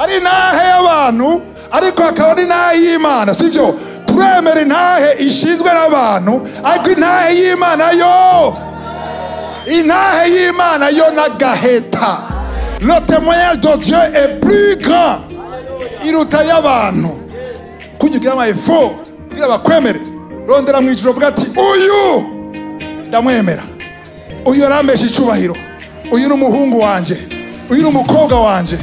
ari intahe y'abantu ariko akaba ari intahe y'Imana, sivyo? Turemera intahe ishinzwe n'abantu ariko intahe y'Imana yo n'agaheta. Le témoignage de Dieu est plus grand iruta y'abantu. Kugira ama effort kugira bakwemere, rondera mwijuru vuga ati uyu ndamwemera, uyu arambesha icubahiro, uyu n'umuhungu wanje, uyu n'umukobwa wanje.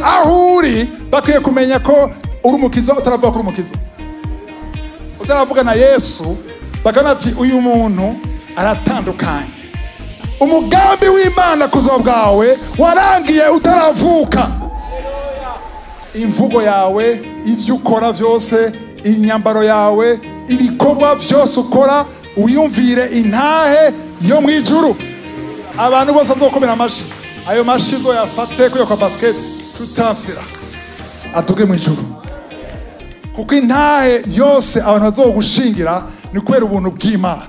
Aho uri bakwiye kumenya ko uri umukiza, utaravuga ko uri umukiza, utaravuga na Yesu, bakana ati uyu muntu aratandukanye. Umugambi w'Imana kuzo bwawe warangiye utaravuka. Imvugo yawe, ivyo ukora vyose, inyambaro yawe, ibikorwa vyose ukora, uyumvire intahe yo mwijuru. Abantu bose azokomera amashi, ayo mashi zoyafate kuyo kwa basket tutanspira atuge mwijuru, kuko intahe yose abantu bazogushingira ni kubera ubuntu bw'Imana.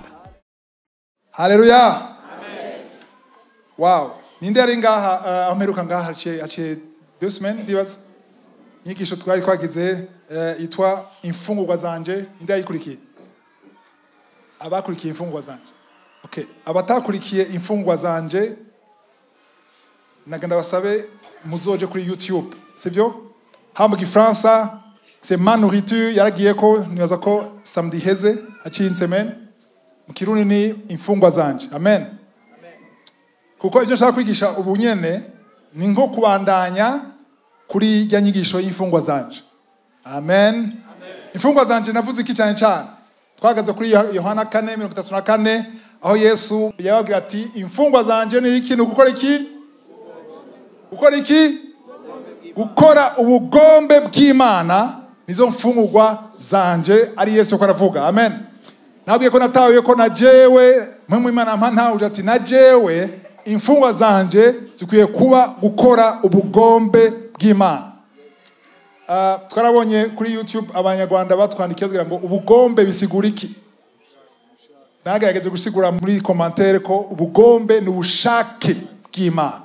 Haleluya, amen. Wow, ninde ari ngaha ameruka ngaha aciye 2 semaines ndibaza nyigisho twari twagize itwa imfungurwa zanje. Ninde yayikurikiye? Abakurikiye imfungurwa zanje. Okay, abatakurikiye imfungurwa zanje nagenda basabe muzoje kuri YouTube, sivyo? Hamba Gifransa c'est ma nourriture, yaragiye ko nibaza ko samedi heze aciye semaine. Mu Kirundi ni imfungwa zanje. Amen. Kuko ivyo nshaka kwigisha ubu nyene ni nko kubandanya kuri ya nyigisho y'imfungwa zanje. Amen. Imfungwa zanje navuze iki cyane cyane? Twagaze kuri Yohana 4:34 aho Yesu yababwira ati imfungwa zanje ni iki? Gukora iki? Gukora iki? Gukora ubugombe bw'Imana. Nizo mfungurwa zanje ari Yesu ko aravuga. Amen. Nabwiye ko natawe ko na jewe mu Imana mpantawuje ati na jewe imfungwa zanje zikwiye kuba gukora ubugombe bw'Imana. Twarabonye kuri YouTube abanyarwanda batwandikiye kugira ngo ubugombe bisigura iki. Nagerageze gusigura muri commentaire ko ubugombe ni ubushake bw'Imana,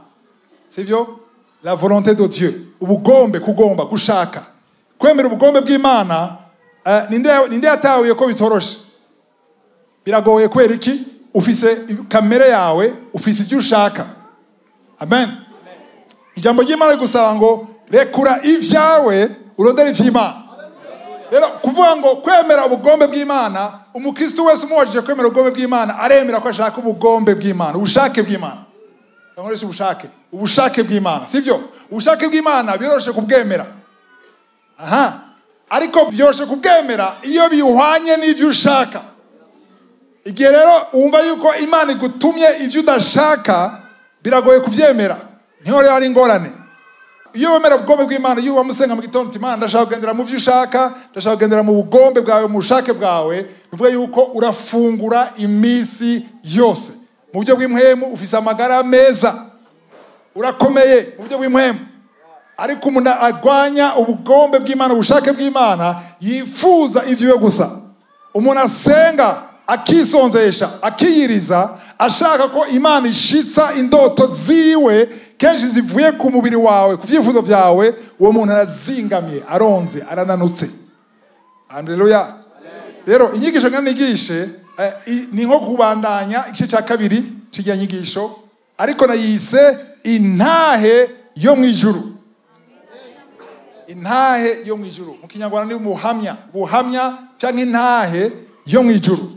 sivyo? La volonté de Dieu. Ubugombe, kugomba, gushaka. Kwemera ubugombe bw'Imana ninde yatahuye ko bitoroshe. Biragoye kwera iki? Ufise kamere yawe, ufise ibyo ushaka. Amen. Ijambo ry'Imana gusaba ngo rekura ivyawe urondera ivy'Imana. Rero kuvuga ngo kwemera ubugombe bw'Imana, umukristo wese umubajije kwemera ubugombe bw'Imana aremera ko ashaka ubugombe bw'Imana, ubushake bw'Imana. Nkoresha ubushake bw'Imana, sivyo? Ubushake bw'Imana biroroshe kubwemera. Aha. Ariko byoroshe kubwemera iyo bihwanye n'ivyo ushaka. Igihe rero umva yuko Imana igutumye ivyo udashaka biragoye kuvyemera. Niho rero ari ingorane. Iyo wemera ubugombe bw'Imana, iyo wamusenga mu gitondo Imana ndashaka kugendera mu vyo ushaka, ndashaka kugendera mu bugombe bwawe, mu bushake bwawe, bivuga yuko urafungura imisi yose. Mu buryo bw'impwemu ufise amagara meza, urakomeye mu buryo bw'impwemu. Ariko umuntu agwanya ubugombe bw'Imana, ubushake bw'Imana, yifuza ivyo gusa. Umuntu asenga akisonzesha, akiyiriza, ashaka ko Imana ishitsa indoto ziwe kenshi zivuye ku mubiri wawe, ku vyifuzo vyawe, uwo muntu arazingamye, aronze, arananutse. Haleluya. Rero inyigisho nganigishe ni nko kubandanya igice cya kabiri cy'iya nyigisho, ariko nayise intahe yo mwijuru. Intahe yo mwijuru mu Kinyarwanda ni buhamya cyangwa intahe yo mwijuru.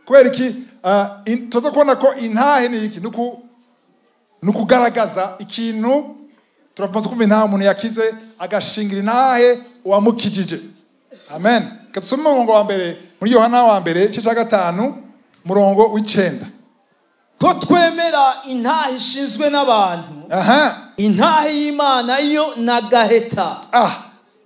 Kubera iki tuza kubona ko intahe ni iki? Nukugaragaza ikintu. Turavuze ko intahe umuntu yakize agashingira intahe uwamukijije. Amen. Katusome umurongo wa mbere muri Yohana wa mbere cya 5 murongo w'9. Ko twemera intahe ishinzwe n'abantu. Aha. Intahe y'Imana yo nagaheta.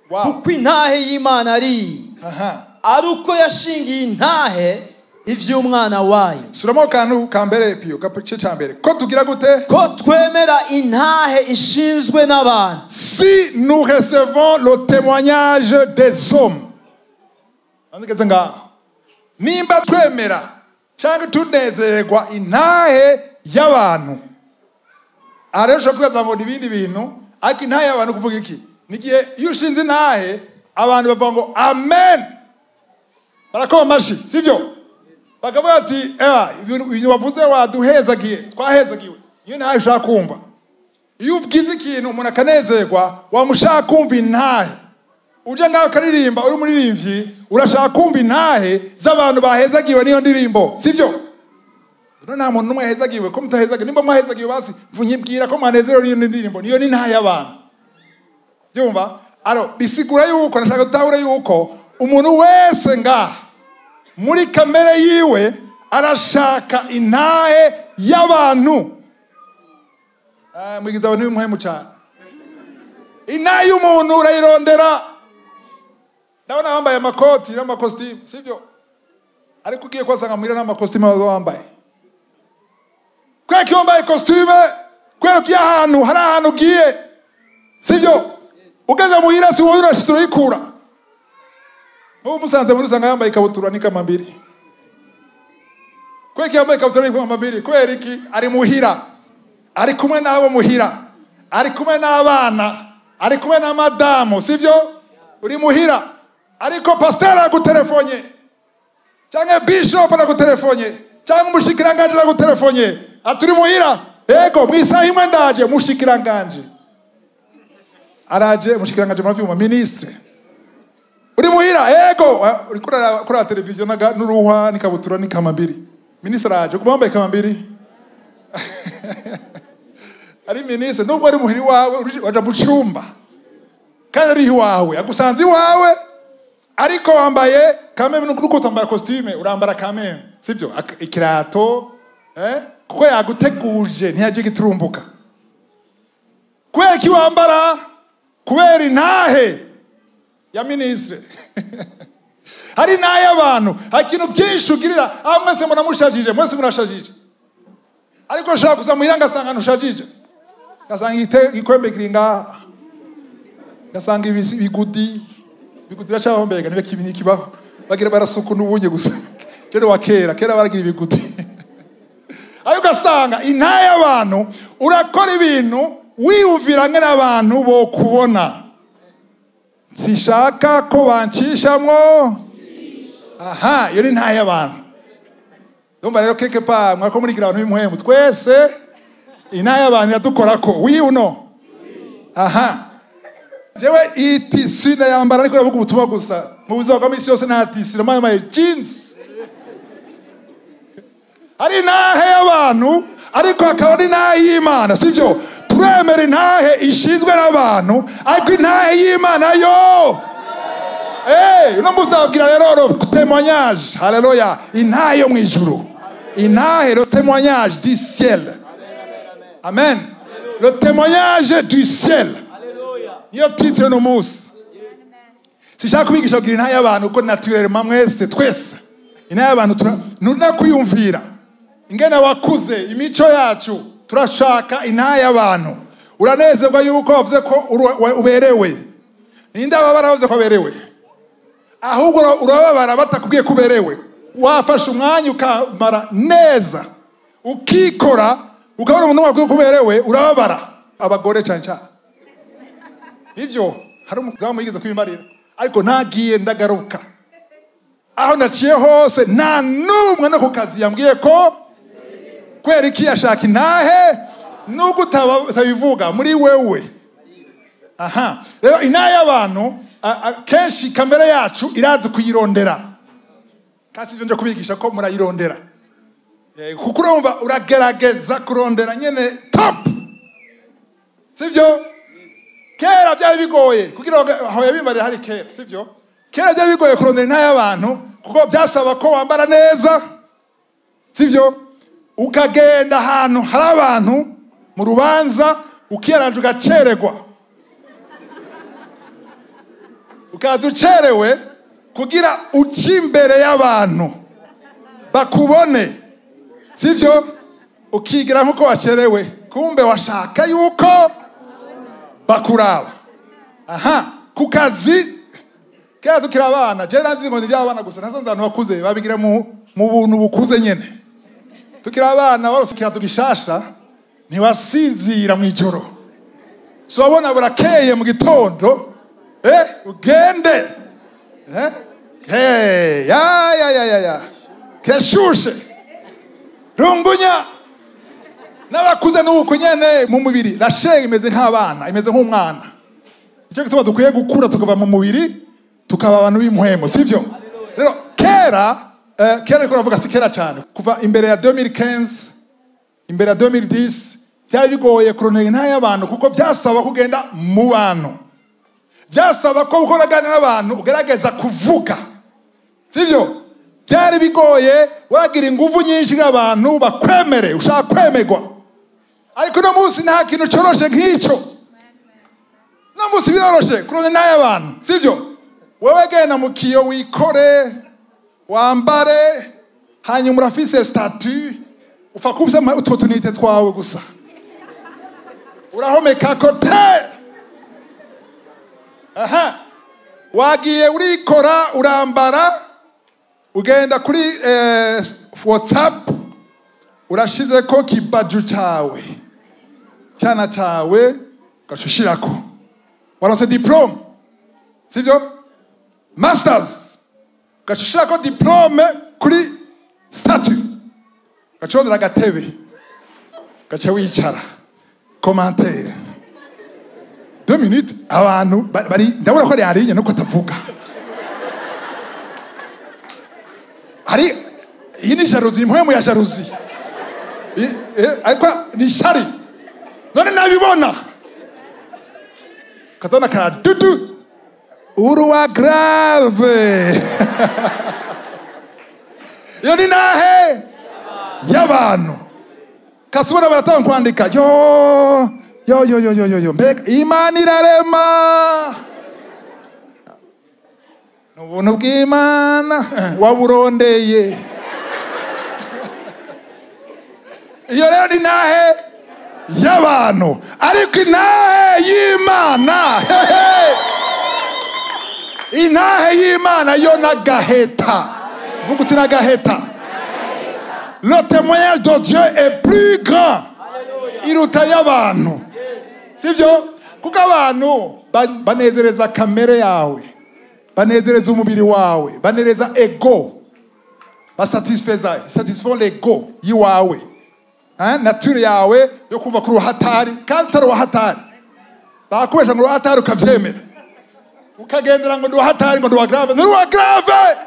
Wow. Kuko intahe y'Imana ari. Aha. Aruko yashingiye intahe ivy'umwana wayo. Suramo kantu kambere pio gapuce cyambere. Ko tugira gute? Ko twemera intahe ishinzwe n'abantu. Si nous recevons le témoignage des hommes. Andikeze nga. Nimba twemera cyangwa tunezererwa intahe y'abantu. Aresho kwibaza ngo ibindi bintu ariko intahe y'abantu kuvuga iki? Nigihe iyo ushinze intahe abantu bavuga ngo amen, barakoma amashi, sivyo? Bakavuga ati ibintu wavuze waduhezagiye, twahezagiwe. Iyo ntahe ushaka kumva, iyo uvugize ikintu umuntu akanezerwa, wamushaka kumva intahe. Uje ngaho karirimba, uri umuririmbyi, urashaka kumva intahe z'abantu bahezagiwe niyo ndirimbo, sivyo? Nta muntu n'umwe yahezagiwe, ko mutahezagiwe, nimba mwahezagiwe basi mvunyibwira ko mwanezerewe niyo ndirimbo, niyo ni intahe y'abantu. Byumva? Bisigura yuko, nashaka gutahura yuko umuntu wese ngaha muri kamere yiwe arashaka intahe y'abantu. Mwigize abantu b'impuhemu cyane. Intahe y'umuntu urayirondera. Ndabona bambaye amakoti n'amakositimu, sibyo? Ariko ugiye kwasanga muhira n'amakositimu baba bambaye. Kweki wambaye kositime, kweki ahantu hari ahantu ugiye, sibyo? Ugeze muhira si wowe urashitse urayikura. Mubu musanze muri usanga yambaye ikabutura n'ikamambiri. Kweki yambaye ikabutura n'ikamambiri, kubera iki? Ari muhira, ari kumwe n'abo muhira, ari kumwe n'abana, ari kumwe na madamu, sivyo? Uri muhira, ariko pastor aragutelefone, cyangwa bishop aragutelefone, cyangwa umushikiranganje aragutelefone, aturi muhira, ego mwisaha imwe ndaje, mushikiranganje araje, mushikiranganje muravyuma, ministre. Uri muhira, ego uri kuri televiziyo n'uruhwa n'ikabutura n'ikamambiri, ministre araje, kuba wambaye ikamambiri. Ari ministre, nubwo ari muhiri wawe waja mu cyumba, kandi ari iwawe, agusanze iwawe, ariko wambaye kameme, nuko utambaye costume urambara kameme, sivyo? Ikirato, kuko yaguteguje ntiyaje giturumbuka. Kubera ki wambara? Kubera intahe ya ministre. Hari intahe y'abantu, hari ikintu byinshi ugirira, mwese munamushajije, mwese murashajije, ariko ushaka kuza muhira ngasanga ntushajije, ngasanga ikwembe giringa, ngasanga ibigudi biracaho mbega nibe kibi nikibaho, bagira barasuku n'ubunye gusa. Jero wa kera baragira ibigudi. Ayo gasanga intahe y'abantu, urakora ibintu wiyumvira n'abantu bo kubona. Sishaka ko bancishamwo. Aha, iyo ni intahe y'abantu. Ndumva rero keke pa mwako muri gira abantu b'impuhemu twese intahe y'abantu yadukorako. Oui ou non? Aha. Jewe itisi na yambara ariko yavuga ubutumwa gusa. Mu buzima bwa misi yose nta tisi, nambaye jeans. Ari intahe y'abantu ariko akaba ari intahe y'Imana, sivyo? Turemera intahe ishinzwe n'abantu, ariko intahe y'Imana yo. Uno muzabwira rero témoignage, haleluya, intahe yo mwijuru. Intahe, le témoignage du ciel. Amen. Le témoignage du ciel. Niyo titre no musi. Sishaka kubigisha kugira intahe y'abantu uko naturellement mwese twese. Intahe y'abantu tunakuyumvira. Ingene wakuze imico yacu, turashaka intahe y'abantu. Uranezerwa yuko wavuze ko uberewe. Ninde ababara wavuze ko aberewe? Ahubwo urababara batakubwiye kuberewe. Wafashe umwanya ukamara neza, ukikora, ukabona umuntu wabwiye kuberewe, urababara. Abagore cyane cyane ivyo hari umuzamu yigeze kwimarira, ariko nagiye ndagaruka aho naciye hose nta numwe no ku kazi yambwiye ko kwera iki yashaka intahe nubwo utabivuga muri wewe. Aha, rero intahe y'abantu kenshi kamera yacu irazi kuyirondera, kandi ivyo nje kubigisha ko murayirondera, kuko urumva uragerageza kurondera nyene top, sivyo? Kera byari bigoye kugira ngo aho yabimbare hari kera, sivyo? Kera byari bigoye kurondera intahe y'abantu kuko byasaba ko wambara neza, sivyo? Ukagenda ahantu hari abantu mu rubanza, ukiyaranje ugaceregwa, ukaza ucerewe kugira uci imbere y'abantu bakubone, sivyo? Ukigira nkuko wacerewe, kumbe washaka yuko bakuraba. Aha, kukazi kera tukira abana, je nazi ngo n'iby'abana gusa, nasanze abantu bakuze babigira mu buntu bukuze nyene. Tukira abana bose kira tugishasha, ntiwasinzira mu ijoro, so wabona burakeye mu gitondo ugende ya kirashushe rungunya n'abakuze n'uko nyene mu mubiri rashe imeze nk'abana imeze nk'umwana icyo gituma dukwiye gukura tukava mu mubiri tukaba abantu b'impwemo sivyo rero kera ariko navuga si kera cyane kuva imbere ya 2015 imbere ya 2010 byari bigoye kuronera nta y'abantu kuko byasaba kugenda mu bantu byasaba ko ukoragana n'abantu ugerageza kuvuga sivyo byari bigoye wagira ingufu nyinshi y'abantu bakwemere ushaka kwemerwa ariko no munsi nta kintu coroshe nk'icyo no munsi biroroshe kuronera nta y'abantu sivyo wewe genda mu kiyo wikore wambare hanyuma urafise statut ufa kuvisa utwo tunite twawe gusa urahomeka kote wagiye urikora urambara ugenda kuri WhatsApp urashize ko kibaju cawe cyana cawe gashushirako waronse diplome sivyo masters gashushirako diplome kuri statut gacondera gatebe gacha wicara commentaire 2 minutes abantu bari ndabona ko ari hariye nuko atavuga ari iyi ni jalousie impwemu ya jalousie ariko ni shari none nabibona katona ka dudu uruwa grave yo ni nahe y'abantu kasubira baratanga kwandika yo mbega imana irarema n'ubuntu bw'Imana waburondeye iyo rero ni nahe y'abantu ariko inahe y'Imana inahe y'Imana yo nagaheta vuga uti nagaheta. Le témoignage de Dieu est plus grand iruta y'abantu sivyo kuko abantu banezereza kamere yawe banezereza umubiri wawe banezereza ego satisfont l'ego yiwawe nature yawe yo kumva kuri uhatari kandi tari uhatari bakubesha ngo uhatari ukavyemera ukagendera ngo uhatari ngo grave ni grave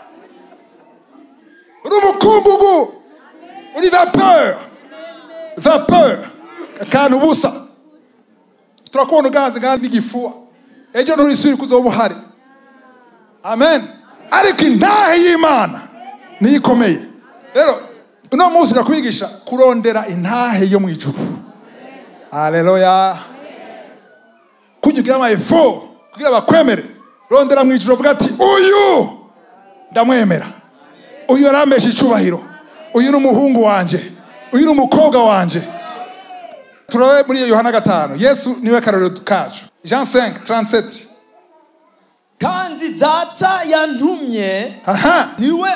uri umukungugu uri vapeur kandi ubusa turakubona uganze kandi n'igifuwa ejo nturisubire kuzoba uhari amen ariko intahe y'Imana niyo ikomeye rero uno munsi nakwigisha kurondera intahe yo mu ijuru haleluya kugira amaefo kugira bakwemere rondera mu ijuru vuga ati uyu ndamwemera uyu aramesha icubahiro uyu ni umuhungu wanje uyu ni umukobwa wanje. Turabe muri Yohana 5 Yesu niwe karorero kacu Jean 5:37 kandi data yantumye niwe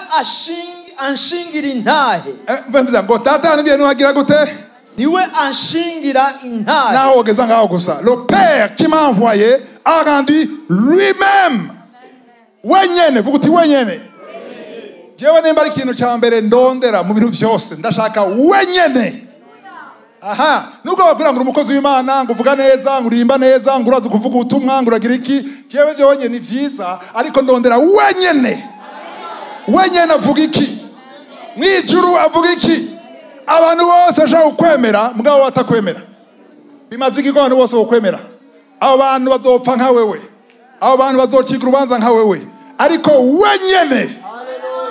anshingira intahe mvambiza ngo data nibiye nuhagira gute niwe anshingira intahe naho ogeza ngaho gusa le père qui m'a envoyé a rendu lui-même wenyene vuga uti wenyene jewe nimba ari ikintu cya mbere ndondera mu bintu byose ndashaka wenyene nubwo bakubwira ngo umukozi w'Imana ngo uvuga neza ngo urimba neza ngo urazi kuvuga ubutumwa ngo uragira iki jewe byonye ni byiza ariko ndondera wenyene avuga iki mwijuru avuga iki abantu bose bashaka kwemera mugabo batakwemera bimaze iki ko abantu bose bokwemera abo bantu bazopfa nka wewe abo bantu bazocika urubanza nka wewe ariko wenyene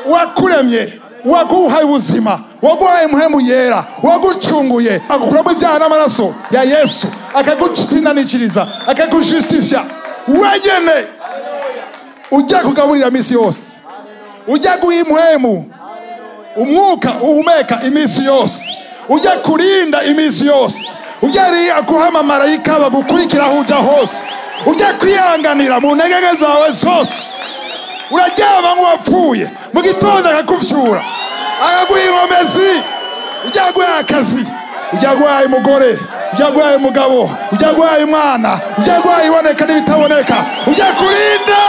wakuremye waguhaye ubuzima waguhaye muhemu yera wagucunguye agukuramo ibyaha n'amaraso ya Yesu akagutindanikiriza akagujustifia wenyene ujya kugaburira misi yose ujya guha muhemu umwuka uhumeka imisi yose ujya kurinda imisi yose ujya akuha amarayika bagukurikira aho ujya hose ujya kwihanganira mu ntege zawe zose uraryama nk'uwapfuye mu gitondo akakuvyura akaguha inkomezi ujya guha akazi ujya guha umugore ujya guha umugabo ujya guhaye umwana, ujya guhaye iboneka n'ibitaboneka, ujya kurinda,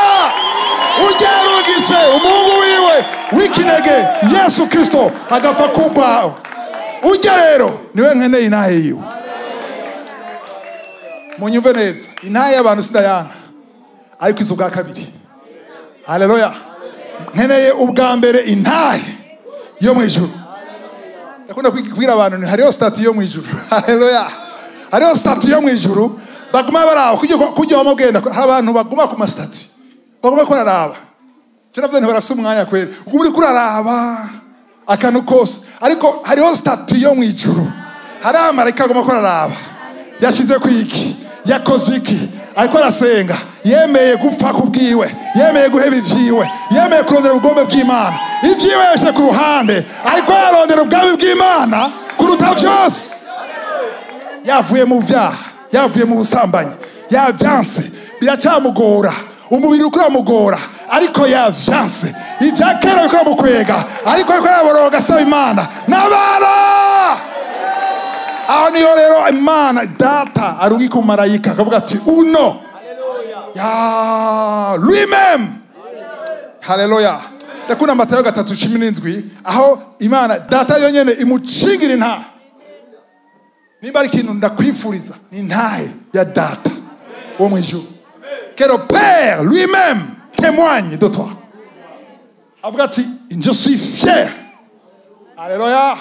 ujya rugise umuhungu wiwe w'ikinege Yesu Kristo agapfa kubwawe. Ujya rero niwe nkeneye intahe yiwe. Munyumve neza, intahe y'abantu sindayanga, ariko izo bwa kabiri. Haleluya. Nkeneye ubwa mbere intahe yo mu ijuru. Ndakunda kubwira abantu hariho stati yo mu ijuru. Haleluya. Hariho stati yo mu ijuru baguma baraho kujya wamugenda, abantu baguma ku mastati baguma kuraraba. Cyanavuze ntibarafise umwanya kwera ubwo muri kuraraba akantu kose, ariko hariho stati yo mu ijuru. Hari amarayika aguma kuraraba, yashize kwiki, yakoze iki, ariko arasenga, yemeye gupfa kubwiwe, yemeye guheba ivyiwe, yemeye kurondera ubugombe bw'Imana. Ivyiwe yashe ku ruhande, ariko yarondera ubwami bw'Imana kuruta vyose. Yavuye mu vyaha, yavuye mu busambanyi, yavyanse, biracyamugora, umubiri ukuramugora, ariko yavyanse. Ivya kera bikamukwega, ariko yaboroga asaba Imana n'abana. Aho niyo rero Imana data arungi ku marayika akavuga ati uno ya lui-même. Haleluya. Ndakunda Matayo 3:17 aho Imana data yonyene imucingira intahe. Nimba ari ikintu ndakwifuriza ni intahe ya data wo mu ijuru. Que le Père lui-même témoigne de toi. Avuga ati je suis fier. Haleluya.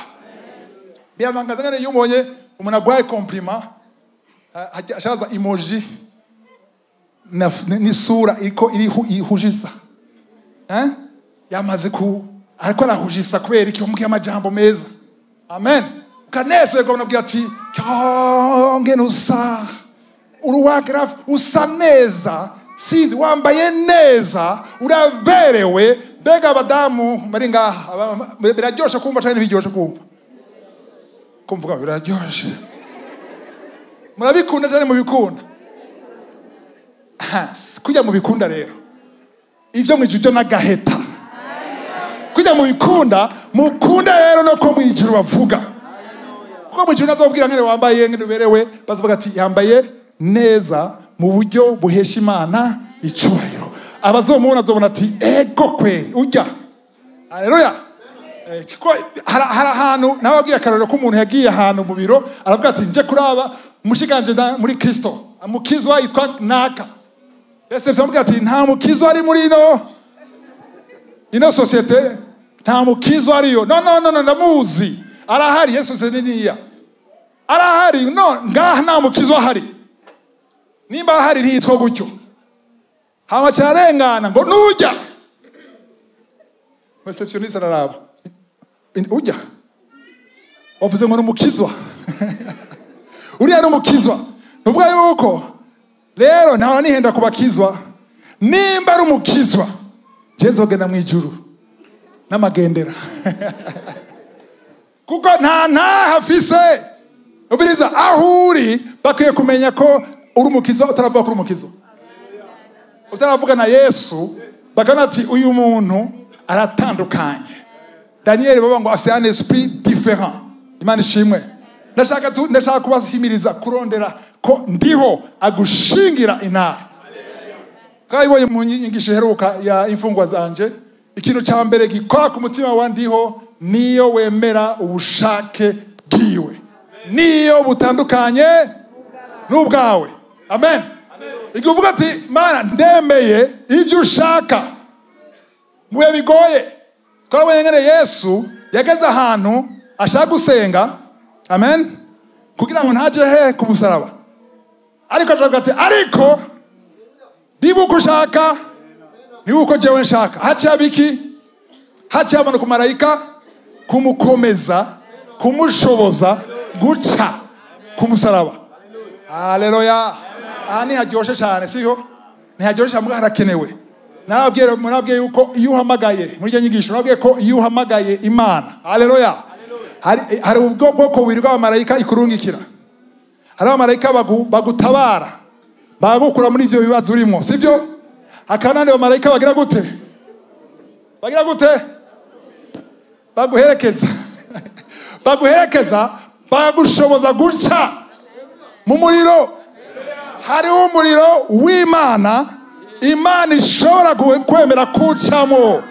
Biyanangaza ngene yumonye umuntu agwaye compliment ashaza emoji ni sura iko iri ihujisa. Yamaze ku ariko arahujisa kubera iki umubwiye amajambo meza. Amen. Kanezerwa unabwira ati ngene usa uruwagraf usa neza, sinzi wambaye neza, uraberewe. Mbega abadamu bari ngaha biraryoshe kumva cyane biryoshe kumva biraryoshe. Murabikunda cyane mubikunda. Kujya mubikunda rero ivyo mwijuru n'agaheta. Kujya mubikunda mukunda rero no ko mwijuru bavuga. Kuko mwijuru nazobwira ngene wambaye ngene uberewe, bazovuga ati yambaye neza mu buryo buhesha Imana icubahiro. Abazomubona azobona ati ego kweli ujya. Haleluya. Hari ahantu nababwiye akarorero ko umuntu yagiye ahantu mu biro aravuga ati nje kuraba umushikanje muri Kristo, amukizwa yitwa naka. Ese byamubwira ati nta mukizwa ari muri ino societe, nta mukizwa ariyo. No ndamuzi, arahari. Yesu se niniya arahari, no ngaha nta mukizwa hari. Nimba hari ntitwa gutyo hama cyarengana ngo nujya receptioniste araraba ujya wavuze ngo n'umukizwa uriya n'umukizwa. Nuvuga yuko rero ntaho nihenda kubakizwa. Nimba ari umukizwa je nzogenda mu ijuru n'amagendera kuko nta hafise. Ubiriza aho uri bakwiye kumenya ko uri umukizwa, utaravuga ko uri umukizwa, utaravuga na Yesu bakana ati uyu muntu aratandukanye. Daniel baba ngo afite un esprit différent. Imana ishimwe. Ndashaka kubahimiriza kurondera ko ndiho agushingira intahe. Kayibonye mu nyigisho heruka ya imfungwa zanje, ikintu cya mbere gikora ku mutima wa ndiho niyo wemera ubushake bwiwe, niyo butandukanye n'ubwawe. Amen. Igihe uvuga ati Mana ndemeye ibyo ushaka muye bigoye. Twabonye ngene Yesu yageze ahantu ashaka gusenga. Amen. Kugira ngo ntaje ku musaraba, ariko avuga ati ariko nibuko ushaka nibuko jewe nshaka. Haciye biki? Haciye abantu ku marayika kumukomeza, kumushoboza guca ku musaraba. Haleluya. Aha ni haryoshe cyane, siho? Ni haryoshe mbwa harakenewe. Nababwiye yuko iyo uhamagaye muri nyigisho, nababwiye ko iyo uhamagaye Imana, haleluya, hari ubwoko bubiri bw'abamarayika ikurungikira. Hari abamarayika bagutabara, bagukura muri ivyo bibazo urimo, sivyo? Hakaba n'abandi bamarayika bagira gute? Baguherekeza bagushoboza guca mu muriro. hariho umuriro w'Imana Imana ishobora kwemera kucamo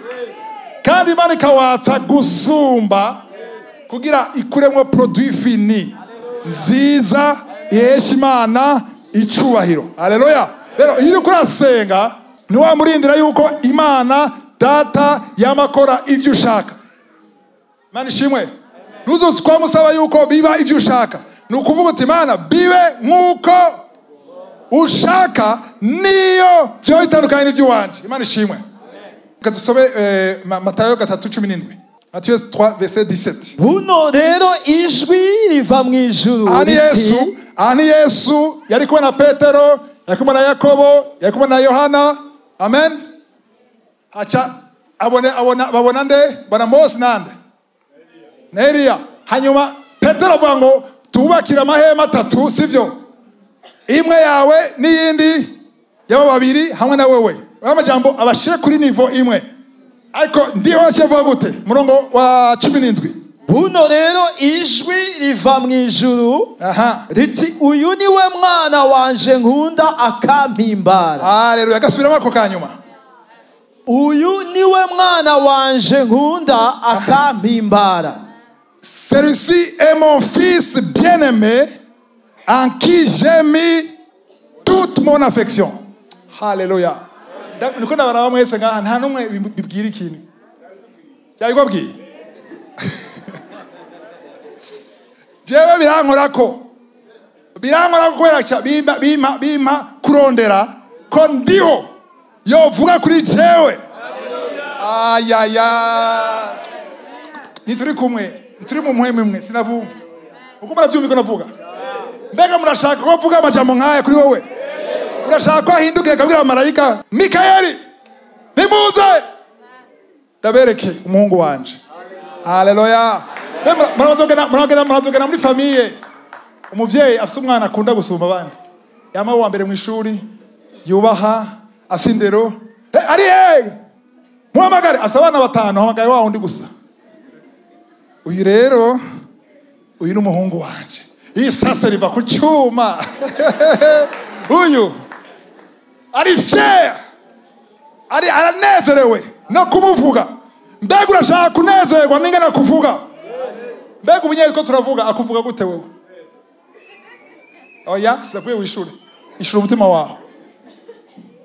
kandi Imana ikawatsa gusumba kugira ikuremwo produit fini nziza ihesha Imana icubahiro. Haleluya. Rero iyo uriko urasenga ntiwamurindira yuko Imana data yamakora ivyo ushaka. Imana ishimwe. Nuzozi kwa musaba yuko biba ivyo ushaka. Nukuvuga uti Imana bibe nkuko ushaka niyo byo bitandukanye n'ivyo wanje. Imana ishimwe. Kadusome Matayo 3:17. Matthieu 3 verset 17. Buno rero ijwi riva mu ijuru. Ani Yesu yari kumwe na Petero, yari kumwe na Yakobo, yari kumwe na Yohana. Amen. Acha babona nde? Bana Mose nande? Neria. Hanyuma Petero avuga ngo tubakira amahema atatu sivyo? Imwe yawe n'iyindi yaba babiri hamwe na wewe. Amajambo abashire kuri nivo imwe. Ariko ndiho cyevuga gute? Murongo wa 17. Buno rero ijwi riva mu ijuru. Riti uyu niwe mwana wanje nkunda akampimbara. Haleluya. Gasubiramo ako kanyuma. Uyu niwe mwana wanje nkunda akampimbara. Celui-ci est mon fils bien-aimé en qui j'ai mis toute mon affection. Haleluya. Niko ndabara mwese nga nta numwe bibwira ikintu. Cyabigobwiye. Jewe birankora kubera cya bima kurondera ko ndiho yovuga kuri jewe. Ayaya. Nituri kumwe. Turi mu muheme mwe sinavumva. Uko muravyumva ko navuga. Mbega murashaka ko vuga amajambo nkaya kuri wowe? Urashaka ko ahinduke akabwira abamarayika Mikaeli nimuze ndabereke umuhungu wanje. Haleluya. Murazogena muri famille. Umuvyeyi afite umwana akunda gusumba abandi. Yama wa mbere mu ishuri yubaha asindero. Ari muhamagare afite abana batanu hamagaye wa undi gusa. Uyu rero uyu n'umuhungu wanje. Iyi sasa riva ku cyuma. Uyu ari fier. Ari aranezerewe no kumuvuga. Mbega urashaka kunezerwa ningana kuvuga. Mbega ubunyeri ko turavuga akuvuga gute wewe? Oya, sakwiye wishuri. Ishura umutima wawe.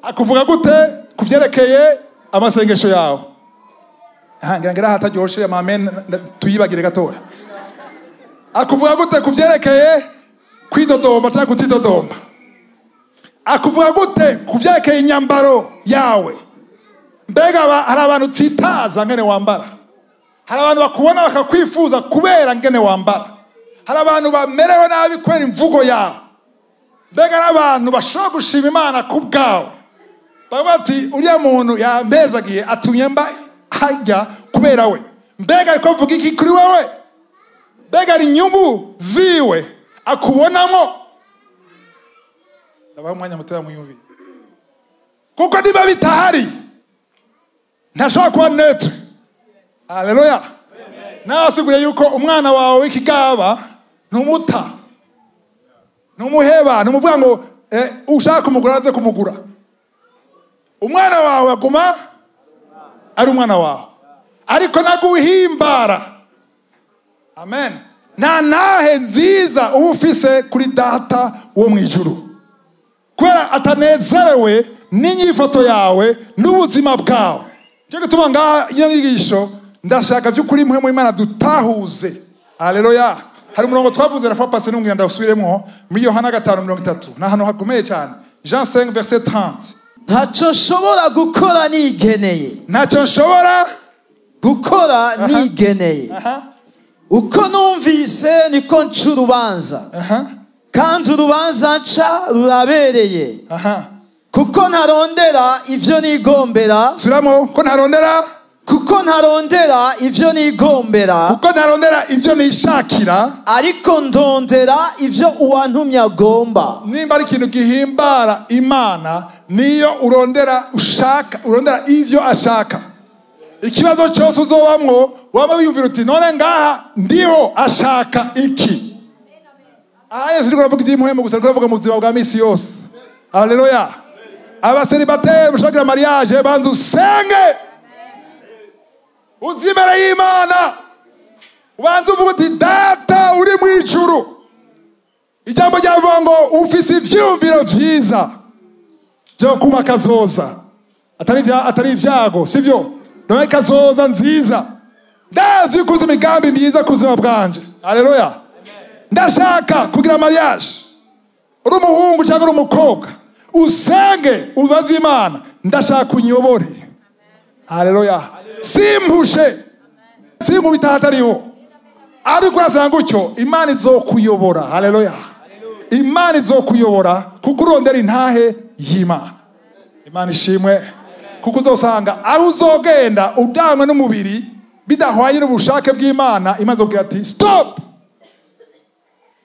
Akuvuga gute kuvyerekeye amasengesho yawe? Ngira hataryoshe amen tuyibagire gatoya. Akuvuga gute kuvyerekeye kwidodomba cyangwa kutidodomba? Akuvuga gute kuvyerekeye inyambaro yawe? Mbega hari abantu tsitaza ngene wambara. Hari abantu bakubona bakakwifuza kubera ngene wambara. Hari abantu bamerewe nabi kwera imvugo yawe. Mbega n'abantu bashobora gushima Imana kubgawe. Bagati uriya muntu yambezagiye atumye mba hajya kubera we. Mbega ko mvuga iki kuri wewe? Mbega ari inyungu ziwe akubonamo. Ndabaha umwanya mutoya muyumvi. Kuko niba bitahari ntashobora kuba netre. Haleluya. Nasiguye yuko umwana wawe w'ikigaba numuta. Numuheba, numuvuga ngo ushaka kumugura aze kumugura. Umwana wawe aguma ari umwana wawe. Ariko naguhimbara. Amen. Nahe nziza ubufise kuri data wo mwijuru. Kwera atanezerewe n'inyifato yawe n'ubuzima bwawe. Cyo gutuma nga inyigisho ndashaka by'ukuri mwe mu Imana dutahuze. Haleluya. Hari umurongo twavuze rafa passe n'ungira ndasubiremwo muri Yohana 5:30. Na hano hakomeye cyane. Jean 5 verset 30. Ntacyo nshobora gukora nigeneye. Ntacyo nshobora gukora nigeneye. Uko numvise niko nca urubanza. Kandi urubanza nca rurabereye. Kuko ntarondera ivyo nigombera. Suramo ko ntarondera. Kuko ntarondera ivyo nigombera. Kuko ntarondera ivyo nishakira. Ariko ndondera ivyo uwantumye agomba. Nimba ari ikintu gihimbara Imana niyo urondera ushaka, urondera ivyo ashaka. Ikibazo cyose uzobamwo waba wiyumvira uti none ngaha ndiho ashaka iki. Yesu ndiko ravuga iby'impuhemo gusa ndiko ravuga mu buzima bwa misi yose. Haleluya. Abaseribateri mushakira mariage banza usenge. Uzimera y'Imana. Ubanza uvuga uti data uri mu ijuru. Ijambo ryavuga ngo ufite ivyumviro vyiza byo kuma kazoza. Atari ivyago, sivyo? None kazoza nziza. Ndazi kuza imigambi myiza kuzima bwanje. Haleluya. Ndashaka kugira mariage. Uri umuhungu cyangwa uri umukobwa. Usenge ubaze Imana. Ndashaka kunyobore. Haleluya. Simpushe. Sinkubita hatariho. Ariko urasanga ucyo Imana izokuyobora. Haleluya. Imana izokuyobora kuko urondera intahe y'Imana. Imana ishimwe. Kuko uzosanga aho uzogenda udangwe n'umubiri bidahwanye n'ubushake bw'Imana. Imana izobwira ati stop.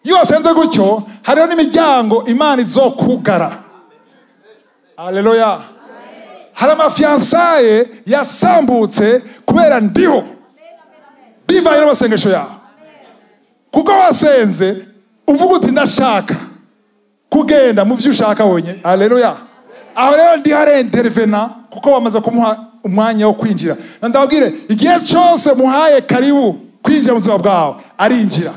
Iyo wasenze gutyo hariho n'imiryango Imana izokugara. Haleluya. Hari amafiansaye yasambutse kubera ndiho bivaye n'amasengesho yawe. Kuko wasenze uvuga uti ndashaka kugenda mu byo ushaka wonye. Haleluya. Aho rero ndi hare intervena kuko wamaze kumuha umwanya wo kwinjira. Ndababwire igihe cyose muhaye karibu kwinjira mu buzima bwawe arinjira.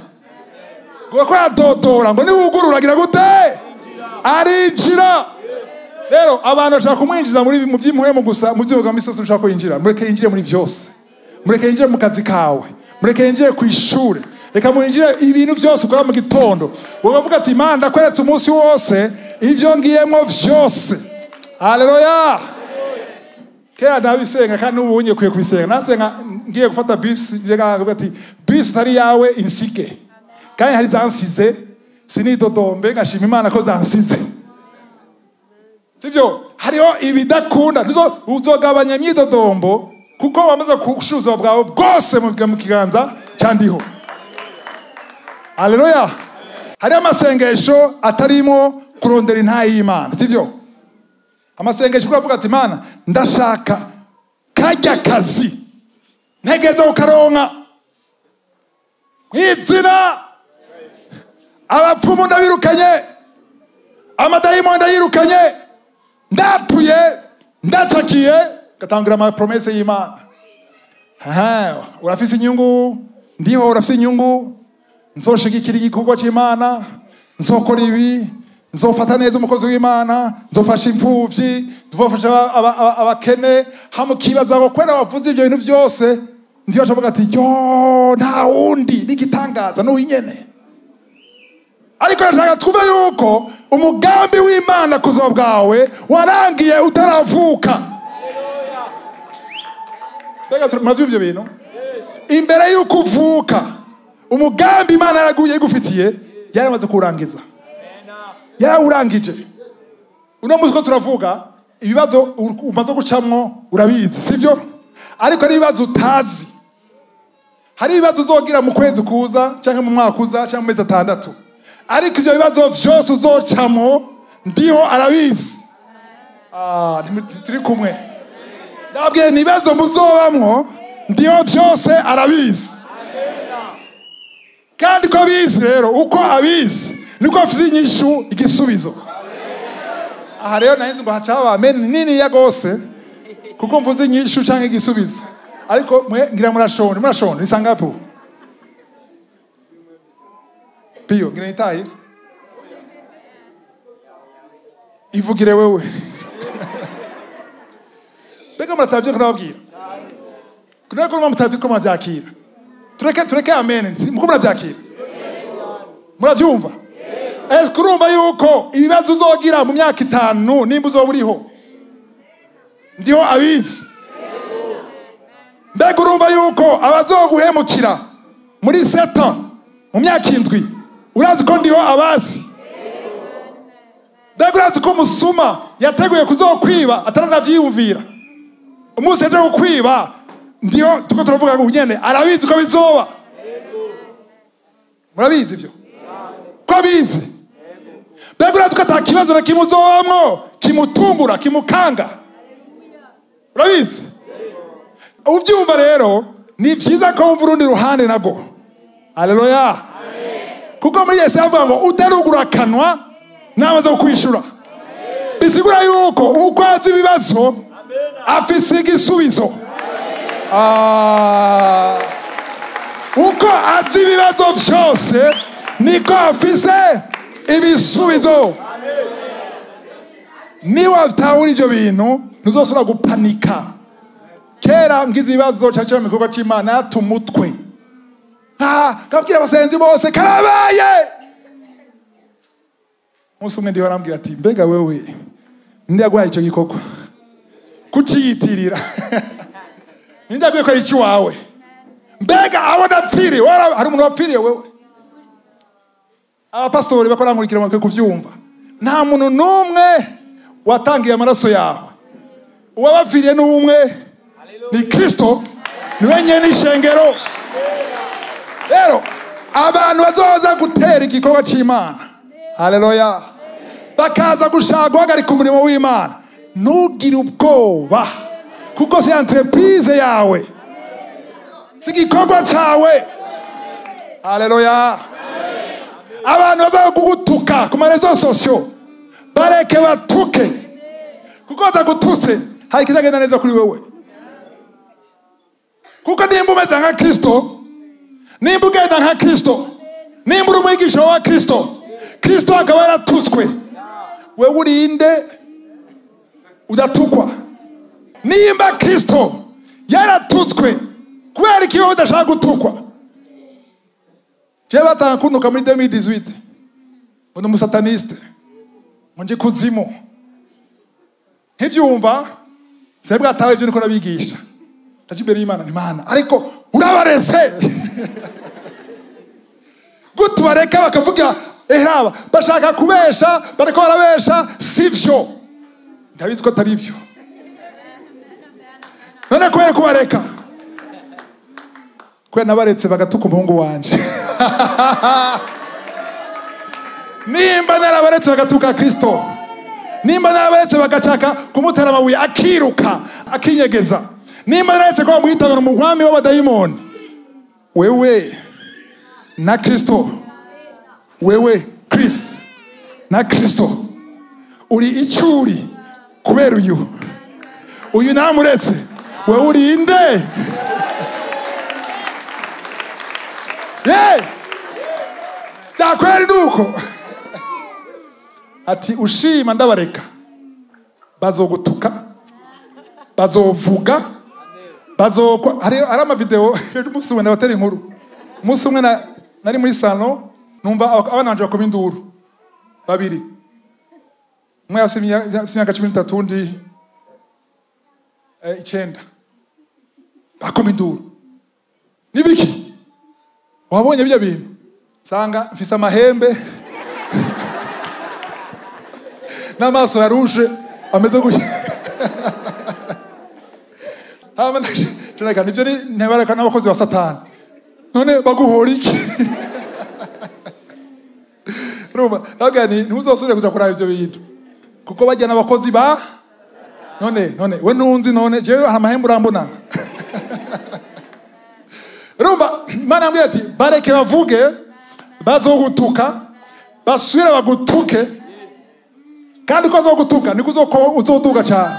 Kuko yadodora ngo niwugururagira gute arinjira. Rero abantu bashaka kumwinjiza muri mu by'impuhemu gusa mu byo gamisoso ushaka kwinjira. Mureke yinjire muri byose. Mureke yinjire mu kazi kawe. Mureke yinjire ku ishuri. Reka muinjire ibintu byose ukora mu gitondo. Ukavuga ati Imana ndakweretse umunsi wose ivyo ngiyemo vyose. Haleluya. Kera ndabisenga kandi ubunye kuye kubisenga. Nasenga ngiye gufata bus rega ati bus tari yawe insike. Kandi hari zansize sinidodombe ngashima Imana ko zansize. Sivyo hariho ibidakunda nizo uzogabanya imyidodombo kuko wamaze kushuza bwawe bwose mu kiganza cyandiho. Haleluya. Hari amasengesho atarimo kurondera intahe y'Imana, sivyo? Amasengesho kuvuga ati Imana ndashaka kajya kazi ntegeze ukaronka mwizina abapfumu ndabirukanye amadayimo ndayirukanye ndatuye ndacakiye gatangira ama promesse y'Imana. Urafise inyungu ndiho urafise inyungu nzoshigikira igikorwa cy'Imana nzokora ibi nzofata neza umukozi w'Imana nzofasha imfuvyi nzofasha abakene hamukibaza ngo kwera wavuze ibyo bintu byose ndiyo avuga ati yo nta wundi nigitangaza no winyene. Ariko ndashaka twumve yuko umugambi w'Imana kuzo bwawe warangiye utaravuka. Bega tumaze ibyo bintu imbere yuko uvuka umugambi Imana yaraguye igufitiye yaramaze kurangiza. Yarawurangije. Uno muzi ko turavuga ibibazo umaze gucamwo urabizi sivyo? Ariko ari ibibazo utazi. Hari ibibazo uzogira mu kwezi kuza cyangwa mu mwaka kuza cyangwa mu mezi 6. Ariko ibyo bibazo byose uzocamo ndiho arabizi. Turi kumwe. Ndabwiye nibazo muzobamwo ndiho byose arabizi. Kandi ko abizi rero uko abizi niko afite inyishu igisubizo. Aha rero nahinze ngo hacaba amen nini ya gose kuko mvuze inyishu canke igisubizo. Ariko ngira murashonde nisangapo Pio ngira itayi ivugire wewe. Bega muratavye kurabwira kuna ko mutavye ko mavyakira tureke amen muko muravyakira muravyumva. Kurumva yuko ibibazo uzogira mu myaka 5 nimba uzoburiho ndiho abizi. Mbega urumva yuko abazoguhemukira muri 7 mu myaka 7 urazi ko ndiho abazi. Mbega urazi ko musuma yateguye kuzokwiba ataranavyiyumvira umunsi ejo gukwiba ndiho tuko turavuga ngo nyene arabizi ko bizoba. Murabizi ivyo ko abizi. Mbega urazi ko atakibazo na kimuzowamwo kimutungura kimukanga. Urabizi. Ubyumva rero ni byiza ko wumva urundi ruhande nago. Haleluya. Kuko muri Yesu avuga ngo utarugura kanwa namaze kwishura. bisigura yuko uko azi ibibazo afise igisubizo. Uko azi ibibazo vyose niko afise ibisubizo. Niba utahura ivyo bintu ntuzosubira gupanika. Kera ngize ibibazo cyane mu gikorwa cy'Imana yatumutwe. Kabwira abasenzi bose karabaye. Musi umwe ndiho arambwira ati mbega wewe ndi yagwaye icyo gikorwa kuciyitirira. Ninde agiye ko iki wawe? Mbega abona pfiri hari umuntu wapfiriye wewe. Abapastori bakora nkurikira bakwe kuvyumva. Nta muntu numwe watangiye amaraso yawe. Uwabapfiriye n'umwe ni Kristo, niwe nyene ishengero. Rero abantu bazoza gutera igikorwa cy'Imana. Haleluya. Bakaza gushaka guhagarika umurimo w'Imana. Ntugire ubwoba kuko si entreprise yawe, si igikorwa cyawe. Haleluya. Abantu baza kugutuka ku marezo sosio bareke batuke kuko batagututse hari kitagenda neza kuri wewe. Kuko nimba umeze nka Kristo, nimba ugenda nka Kristo, nimba uri umwigisha wa Kristo, Kristo akaba yaratutswe, wewe urinde udatukwa. Nimba Kristo yaratutswe kubera iki wowe udashaka gutukwa? Je batankunuka muri 2018 undi umusataniste nje kuzimu ntivyumva sebwa atawe ivyo niko nabigisha tajimbere y'Imana ni Imana ariko urabareze gutubareka bakavuga raba bashaka kubesha bariko barabesha sivyo ndabizi ko atari ivyo none ko kubareka kwe nabaretse bagatuka umuhungu wanje nimba narabaretse bagatuka Kristo, nimba narabaretse bagachaka kumutera amabuye akiruka akinyegeza, nimba narabaretse ko bamuhitana mu mwami w'abadayimoni, wewe na Kristo, wewe Chris na Kristo uri icuri kubera uyu namuretse wewe uri inde? Dakweli nuko ati ushima ndabareka bazogutuka bazovuga bazokwa. Hari ama video umunsi umwe nabatera inkuru. Umunsi umwe nari muri salon numva abana banje bakoma induru babiri, umwe yasimya 13 undi 9 bakoma induru. Nibiki wabonye bya bintu? Sanga mfise amahembe n'amaso yaruje ameze gutya. Tuneka nivyo ni ntebareka n'abakozi wa Satani. None baguhora iki? Roma nagani ntuzosubire kuja kuraba ivyo bintu kuko bajya n'abakozi ba none we nunzi none jewe amahembe urambonana. Roma Imana yambwiye ati bareke bavuge bazogutuka basubire bagutuke kandi ko azogutuka niko uzotuka cyane.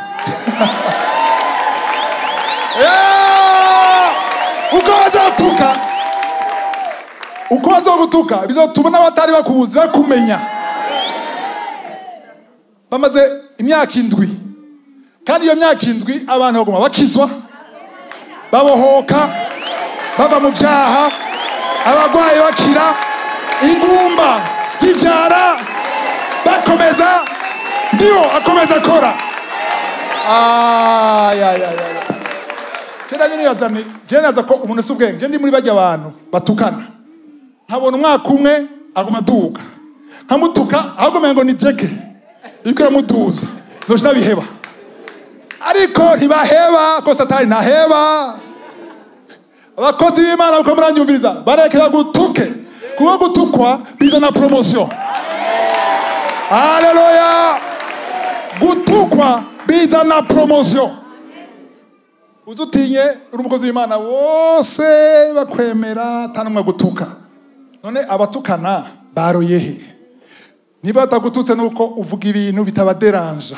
Uko azogutuka bizotuma n'abatari bakubuzi bakumenya. Bamaze imyaka 7 kandi iyo myaka 7 abantu bagoma bakizwa babohoka bava mu byaha, abagwayi bakira, ingumba zivyara bakomeza, ndio akomeza akora. Kera nyine yazani jenaza ko umuntu subwenge je ndi muri bajya abantu batukana ntabona umwaka umwe agoma duka nkamutuka ahubwo ngo ni jeke ikora mutuza no biheba ariko ntibaheba ko Satani ntaheba. Abakozi b'Imana uko muranyumviriza bareke bagutuke kuko gutukwa bizana promotion. Haleluya. Gutukwa bizana promotion. Uzutinye uri umukozi w'Imana wose bakwemera tanumwe gutuka. None abatukana baroyehe niba batagututse nuko uvuga ibintu bitabaderanja.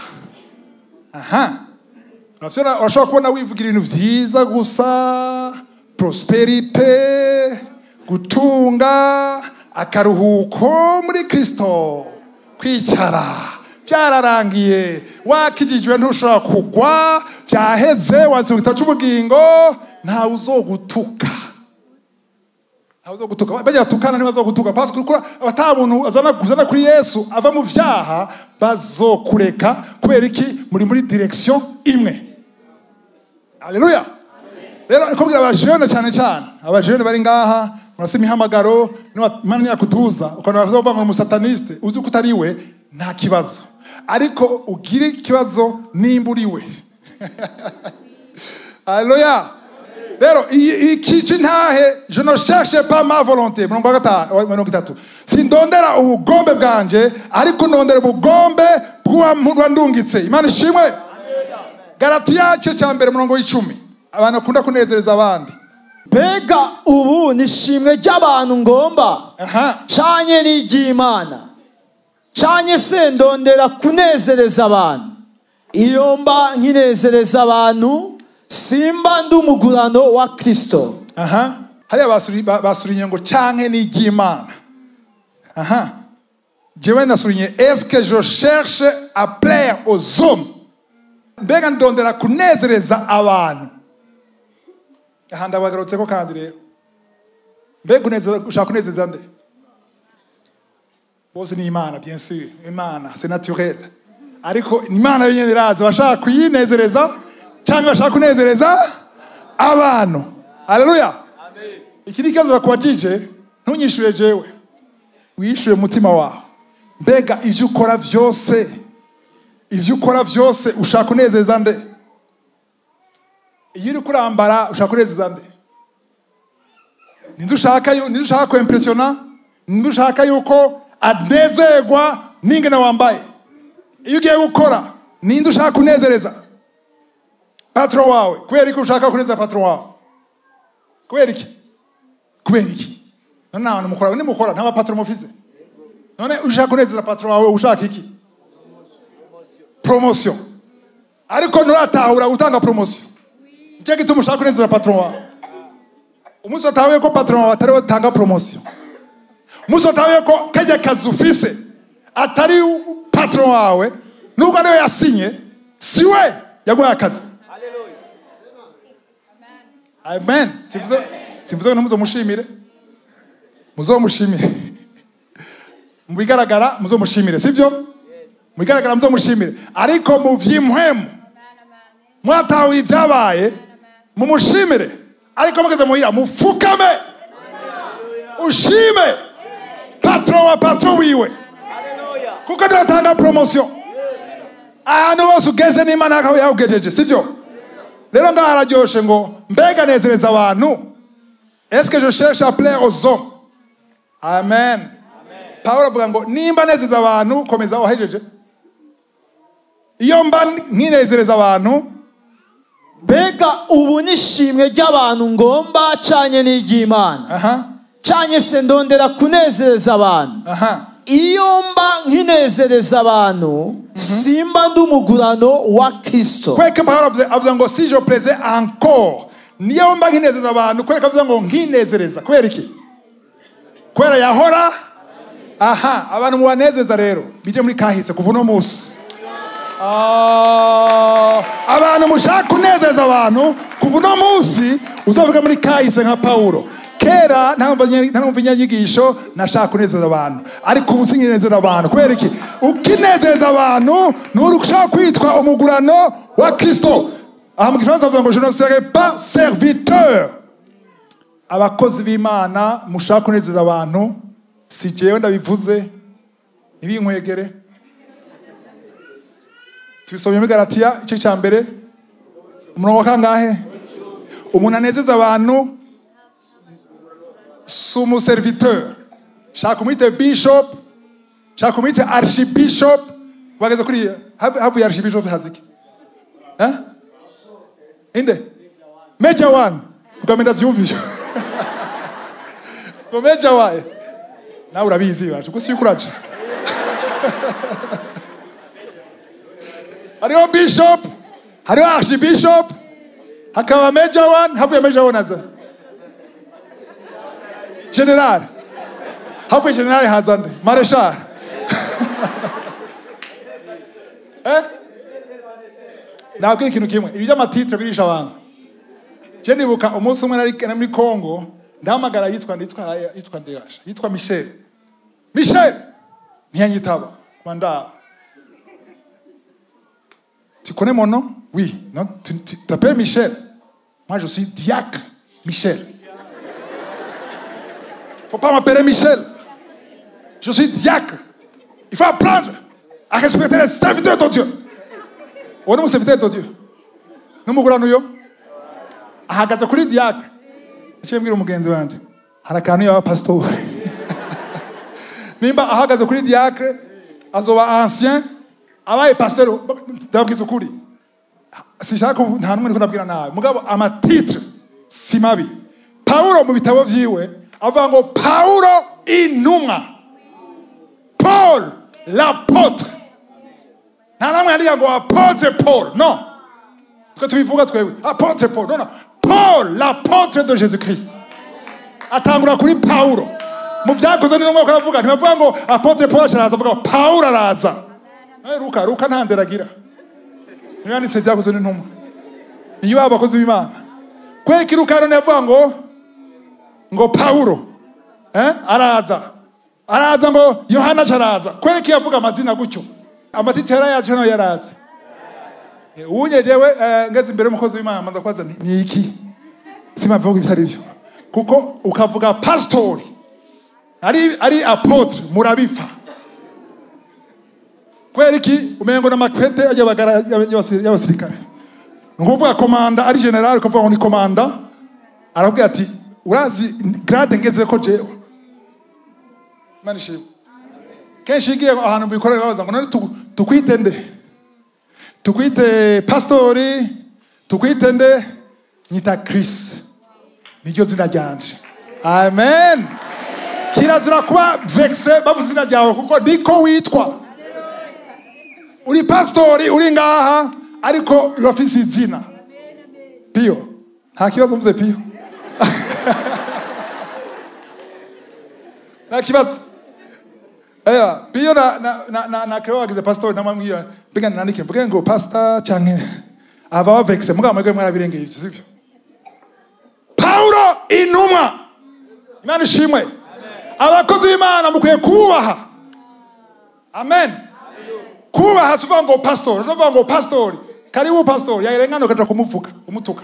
Urashobora kubona wivugira ibintu vyiza gusa, prosperite, gutunga, akaruhuko muri Kristo, kwicara byararangiye, wakijijwe ntushobora kugwa, byaheze, wanze gutaca ubugingo, ntawe uzogutuka. Bajya tukana ntibazogutuka, parce que ata muntu azana kuri Yesu ava mu vyaha bazokureka, kubera iki? Muri direction imwe. Haleluya. Rero nikubwira abajene cyane abajene bari ngaha, murafite imihamagaro, Imana yakutuza ukana bavuga ngo umusataniste, uzi ko utariwe nta kibazo, ariko ugira ikibazo nimburiwe. Haleluya. Rero ikici ntahe, je ne cherche pas ma volonté. Mirongo itatu. Sindondera ubugombe bwanje, ariko ndondera ubugombe bw'uwa ndungitse. Imana ishimwe. Galatiya cya mbere mirongo 10. Abantu akunda kunezereza abandi. Mbega ubu nishimwe ry'abantu ngomba, canye n'iry'Imana, canye se ndondera kunezereza abantu? Iyo mba nkinezereza abantu, simba ndi umugurano wa Kristo. Hariya basurinye ngo cyanke n'iry'Imana. Jewe nasurinye, est-ce que je cherche à plaire aux hommes? Mbega ndondera kunezereza abantu. Ahanda bagarutse ko kandi rero. Mbega ushaka kunezeza nde? Bose ni Imana, bien sûr. Imana, c'est naturel. Ariko Imana yenyine iraza, bashaka kuyinezereza cyangwa bashaka kunezereza abantu. Haleluya. Amen. Ikindi kibazo bakwajije, ntunyishure jewe, wishure mutima wawe. Mbega ivyo ukora vyose ushaka kunezeza nde? Iyo uri kurambara ushaka kunezeza nde? Ninde ushaka ko impressiona? Ninde ushaka yuko anezerwa n'ingene wambaye? Iyo ugiye gukora, ninde ushaka kunezereza? Patron wawe. Kubera iki ushaka kunezeza patron wawe? Kubera iki? None abantu mukora nta patron mufise. None ushaka kunezeza patron wawe ushaka iki? Promotion. Ariko nuratahura gutanga promotion. Icyo gituma ushaka kunezeza patron wawe. Umunsi utahuye ko patron wawe atari utanga promotion. Umunsi utahuye ko kajya kazi ufise atari patron wawe, nubwo ariwe yasinye, siwe yaguhaye akazi. Amen. Simvuze ngo muzomushimire. Muzomushimire. Mubigaragara muzomushimire, sivyo? Mubigaragara muzomushimire. Ariko mu vyimhemu mwatawe ivyabaye mumushimire. Ariko mugeze muhira mufukame. Ushime patron wiwe. Kuko ndatanga promotion. Ahantu hose ugeze n'Imana yawugejeje, sivyo? Rero ndahararyoshe ngo mbega nezereza abantu. Est-ce que je cherche à plaire aux hommes? Amen. Paulo avuga ngo nimba nezeza abantu komeza wahejeje. Iyo mba nkinezereza abantu, mbega ubu nishimwe ry'abantu ngomba canye n'iry'Imana, canye se ndondera kunezereza abantu. Iyo mba nkinezereza abantu, simba ndi umugurano wa Kristo. Kweke Paulo avuga ngo si je plaisais encore. Niyo mba nkinezereza abantu, kweke avuga ngo nkinezereza. Kubera iki? Kubera yahora. Abantu mubanezeza rero bije muri kahise kuva no munsi. Abantu mushaka kunezeza abantu kuva no munsi, uzavuga muri kahise nka Paulo. Kera ntamva inyigisho nashaka kunezeza abantu, ariko ubu sinkinezeza abantu. Kubera iki? Ukinezeza abantu nurushaka kwitwa umugurano wa Kristo. Aha mu Gifaransa avuga ngo je ne serai pas serviteur. Abakozi b'Imana mushaka kunezeza abantu, si jewe ndabivuze, ibinkwegere. Tubisomye muri Galatiya igice cya mbere umurongo wa kangahe? Umuntu anezeza abantu sumu serviteur. Shaka kumwite bishop, shaka kumwite archbishop. Wageze kuri havu archbishop haziki. Inde? Major one. Ukamenda vyumvisho. Ko major wae. Na urabizi wacu ko si ukuraje. hariho bishop, hariho archbishop, hakaba major one, havuye major one aza general, havuye general hazande marshal. Nabwo ikintu kimwe ibyo amatitre birisha abantu. Je nibuka umunsi umwe nari muri Congo, ndahamagara yitwa Ndeyasha, yitwa Michel ntiyanyitaba kwanda. Tu connais mon nom? Oui. Non, tu t'appelles Michel. Moi je suis diacre Michel. Faut pas m'appeler Michel. Je suis diacre. Il faut apprendre à respecter les serviteurs de Dieu. On est serviteur de Dieu. Nous mugurano yo. Ahagaze kuri diacre. Nshembwira umugenzi wanje. Harakanu ya pastor. Nimba ahagaze kuri diacre azoba ancien, abaye pasteur ndabwiza ukuri. Sishaka nta numwe ndabwira nawe. Mugabo amatitre simabi. Paulo mu bitabo vyiwe avuga ngo Paulo intumwa. Paul l'apôtre. Nta namwe yandika ngo apôtre Paul. Non. Twe tubivuga twewe. Apôtre Paul. Non. Paul l'apôtre de Jésus-Christ. Atangura kuri Paulo. Mu byakoze ni ngombwa kuvuga ntibavuga ngo apôtre Paul araza avuga Paulo araza. Luka ntanderagira. Niyanditse byakoze ni ntumwa. Niyo abakozi b'Imana. Kweki Luka rone avuga ngo Paulo araza ngo Yohana araza. Kweki yavuga amazina gutyo. Amatitera yacu no yaraza. Unyejewe ngeze imbere y'umukozi w'Imana manza kwaza ni iki? Simavuga ibitari byo. Kuko ukavuga pastori ari apôtre murabifa. Kweki umengo na makrete y'abasirikare. Ngovuga komanda ari general ukavuga ngo ni komanda. Arabwira ati urazi grade ngeze ko jewe. Manishe. Kenshi ngiye ahantu bikorera baza ngo none tukwitende. Tukwite pastori, tukwitende nyita Chris. Niryo zina ryanje. Amen. Kirazira kuba vexe bavuze izina ryawe kuko niko witwa. Uri pastori uri ngaha ariko urafise izina. Pio. Nta kibazo mvuze Pio. Na kibazo. Pio na krewa gize pastori namambwira mbega nandike mvuge ngo pastor canke ava vexe mugabo mwebwe mwarabirengeye ibyo sivyo. Paulo intumwa. Imana ishimwe. Abakozi b'Imana mukwiye kubaha. Amen. Kubaha suvuga ngo pastor, suvuga ngo pastor. Karibu pastor, yairengano kaja kumuvuka, kumutuka.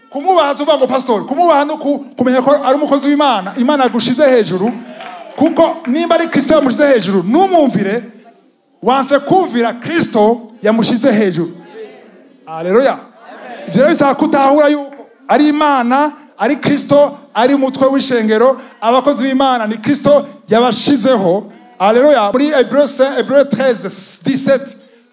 Kumubaha suvuga ngo pastor, kumubaha no kumenya ko ari umukozi w'Imana, Imana yagushize hejuru. Kuko nimba ari Kristo yamushize hejuru, numumvire wanse kumvira Kristo yamushize hejuru. Haleluya. Ivyo bisaba kutahura yuko ari Imana, ari Kristo, ari mutwe w'ishengero, abakozi b'Imana ni Kristo yabashizeho. Haleluya. Muri Hébreux 13:17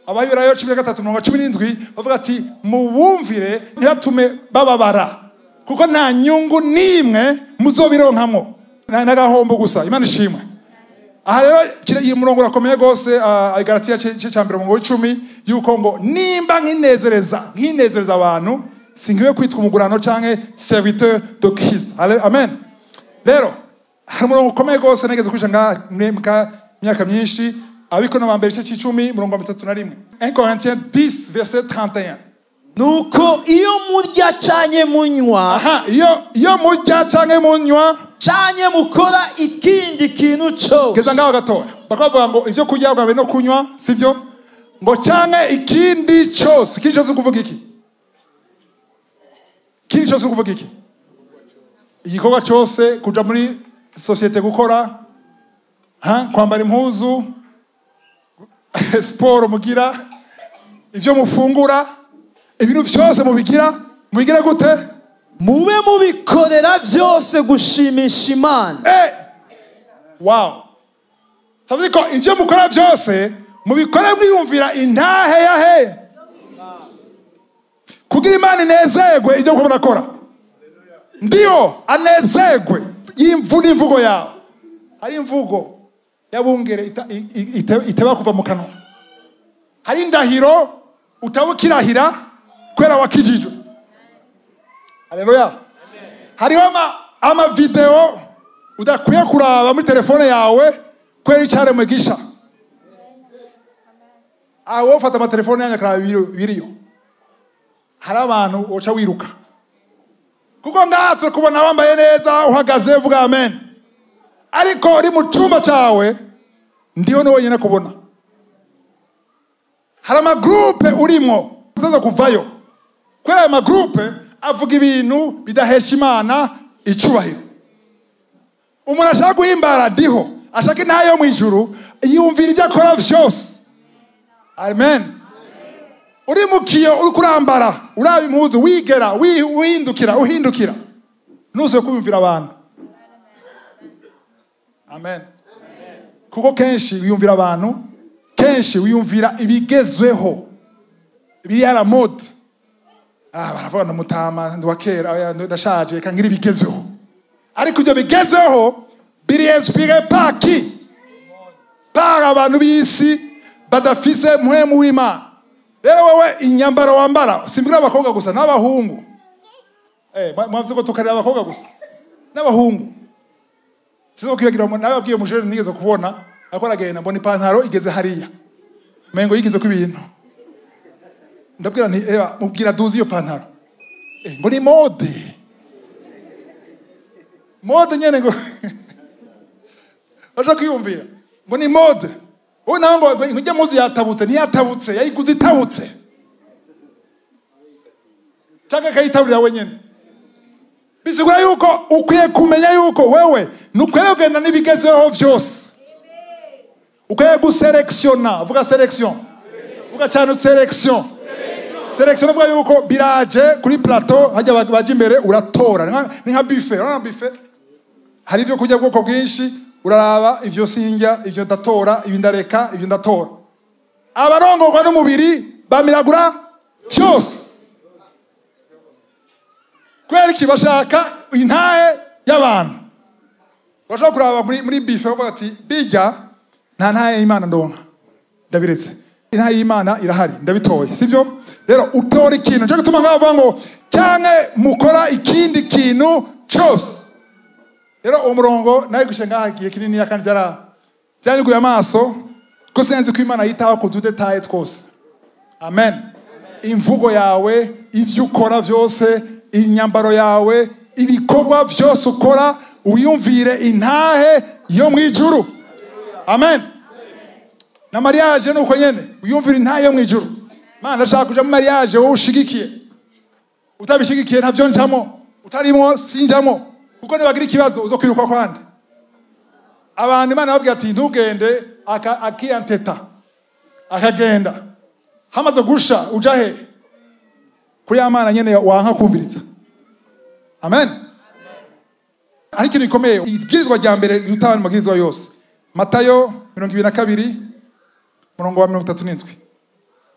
abayurayo 13:17 bavuga ati mubumvire ntibatume bababara kuko nta nyungu nimwe muzobironkamo n'agahombo gusa. Imana ishimwe. Aha rero iyi murongo urakomeye gose Galatiya cya 10 yuko ngo nimba nkinezereza abantu singiwe kwitwa umugurano canke serviteur de Christ. Amen. Rero hari umurongo ukomeye gose negeze kuja myaka myinshi abiko no bambere cyo 10 murongo 31 1 Corinthiens 10 verset 31. Nuko iyo murya canke munywa iyo murya canke munywa canke mukora ikindi kintu cyo geza ngaho gatoya bakavuga ngo ivyo kurya bwawe no kunywa sivyo ngo canke ikindi cyose kuvuga iki? Kindi cyose kuvuga iki? Igikorwa cyose kuja muri societe gukora kwambara impuzu sport mugira ivyo mufungura ibintu byose mubigira gute? Mube mubikorera byose gushimisha Imana. Wow. Savuze ko ivyo mukora byose mubikore mwiyumvira intahe yahe kugira Imana inezerwe ivyo mukora nakora. Ndio anezerwe imvugo yawe. Hari imvugo yabungere iteba kuva mu kanwa. Hari indahiro utabukirahira kwera wakijijwe. Haleluya. Hari ama video udakwiye kuraba muri telefone yawe kwera icare mugisha. Aho fata ama telefone yanya karaba biriyo. Hari abantu ocha wiruka. Kuko ngatwe kubona wambaye neza uhagaze vuga amen. Ariko uri mu cyumba cyawe ndiho no wenyine kubona. Hari ama groupe urimo uzaza kuvayo. Kwera ama groupe avuga ibintu bidahesha Imana icubahiro. Umuntu ashaka guhimbara diho, ashaka ntayo mu ijuru, yumvira ibyo akora byose. Amen. Uri mukiyo uri kurambara, urabi impuzu wigera, uhindukira. Nuze kuyumvira abantu. Amen. Kuko kenshi wiyumvira abantu, kenshi wiyumvira ibigezweho. Ibiri ara mode. Baravuga na mutama ndwakera ndashaje kangira ibigezweho. Ariko ibyo bigezweho biri inspiré par qui? Par abantu b'isi badafise muhemu w'Imana. Rero wowe inyambaro wambara simbira abakobwa gusa n'abahungu. Mwavuze ko tukarira abakobwa gusa n'abahungu. Sizo kwibagira nababwiye mujere nigeze kubona akora genda mbona ipantaro igeze hariya. Mengo yigize ku ibintu. Ndabwira nti mubwira duzi iyo pantaro. Ngo ni mode. Mode nyene ngo. Aje kwiyumvira. Ngo ni mode. Uwo nango njye muzi yatabutse ntiyatabutse yayiguze itabutse. Cyangwa kayitabura wenyene. Bisigura yuko ukwiye kumenya yuko wewe nukwiye kugenda n'ibigezeho byose. Ukwiye guselectiona, vuga selection. Vuga cyane selection. Selection uvuga yuko biraje kuri plateau hajya baje imbere uratora. Ni nka buffet, urabona buffet? Hari ibyo kurya bwoko bwinshi, uraraba ivyo sinjya, ivyo ndatora, ibyo ndareka, ibyo ndatora. Abarongorwa n'umubiri bamiragura cyose. Kweri kibashaka intahe y'abantu. Bashaka kuraba muri buffet bavuga ati bijya nta ntahe y'Imana ndonka. Ndabiretse. Intahe y'Imana irahari, ndabitoye, sivyo? Rero utora ikintu cyo gutuma ngavuga ngo cyane mukora ikindi kintu cyose. Rero umurongo naye gushenga hagiye kinini yakandi byanyuguye amaso ko senzi ko Imana yitaho ku detail twose. Amen. Imvugo yawe, ivyo ukora byose, inyambaro yawe, ibikorwa byose ukora uyumvire intahe yo mwijuru. Amen. Na mariage nuko nyene uyumvire intahe yo mwijuru. Mana ndashaka kuja mu mariage wowe ushigikiye. Utabishigikiye ntavyo njamo, utarimo sinjamo. Kuko nibagira ikibazo uzo kwiruka kwande. Abantu Imana babwiye ati ntugende akiyanteta. Akagenda. Hamaze gusha uja he? Kuri Imana nyene wanka kumviriza. Amen. Ariko nikomeye ibwirizwa rya mbere rutana magizwa yose. Matayo 22 murongo wa 37.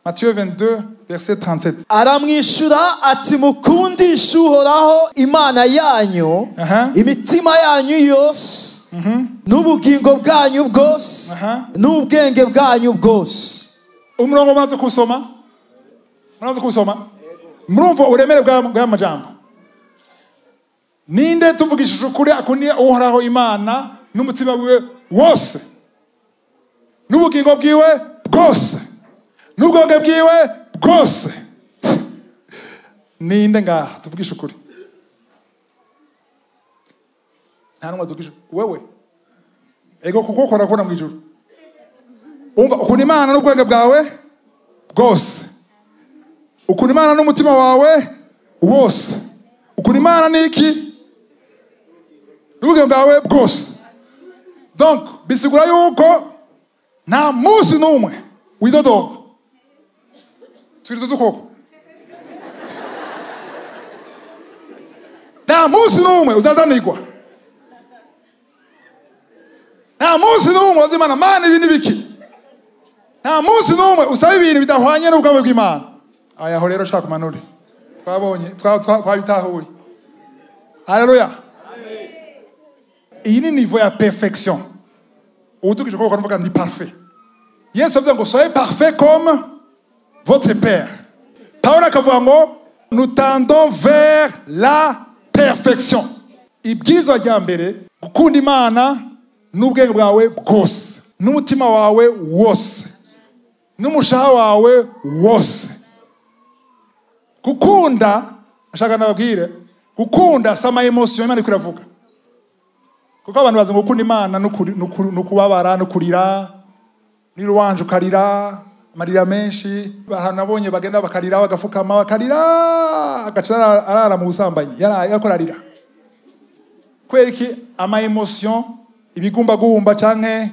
Matthieu 22 verset 37. Aramwishura ati mukundishe Uhoraho Imana yanyu imitima yanyu yose n'ubugingo bwanyu bwose n'ubwenge bwanyu bwose. Umurongo maze kusoma. Muraza kusoma. Murumva uremere bwa majambo. Ninde tuvugishije ukuri akuniye Uhoraho Imana n'umutima wiwe wose n'ubugingo bwiwe bwose n'ubwenge bwiwe bwose. Ninde nga tuvugisha ukuri? Nta numwe tuvugisha wewe. Ego kuko kora kona mu ijuru. Umva ukuni Imana n'ubwenge bwawe bwose. Ukuni Imana n'umutima wawe wose. Ukuni Imana niki? N'ubwenge bwawe bwose. Donc bisigura yuko nta munsi n'umwe widodoga. Twirizo zukoko. Nta munsi n'umwe uzazanirwa. Nta munsi n'umwe uzimana Mana ibi nibiki. Nta munsi n'umwe usaba ibintu bidahwanye n'ubwabo bw'Imana. Aya ho rero shaka kumanure. Twabonye twabitahuye. Haleluya. Amen. Iyi ni niveau ya perfection. utukije ko bakavuga ndi parfait. Yesu avuga ngo soyez parfait comme votre Père. Paul akavuga ngo nous tendons vers la perfection. Ibwirizwa rya mbere gukunda Imana n'ubwenge bwawe bwose, n'umutima wawe wose, n'umushaha wawe wose. Gukunda ashaka nababwire, gukunda sama emotion Imana ikuravuga. Kuko abantu bazi gukunda Imana no kubabara no kurira, niruwanje ukarira, marira menshi, bahanabonye bagenda bakarira bagafukama bakarira, agacira arara mu busambanyi, yakorarira. Kweki ama emotion ibigumba gumba canke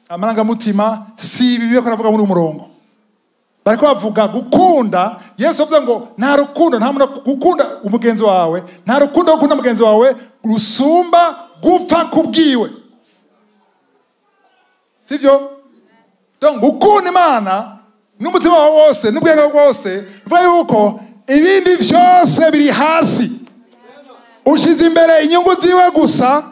amaranga mutima si ibi byo koravuga muri umurongo. Bariko bavuga gukunda. Yesu avuga ngo nta rukundo, nta muntu gukunda umugenzi wawe, nta rukundo gukunda umugenzi wawe rusumba gupfa kubwiwe. Sivyo? Donc gukunda Imana n'umutima wawe wose n'ubwenge bwose, bivuga yuko ibindi vyose biri hasi. Ushize imbere inyungu ziwe gusa,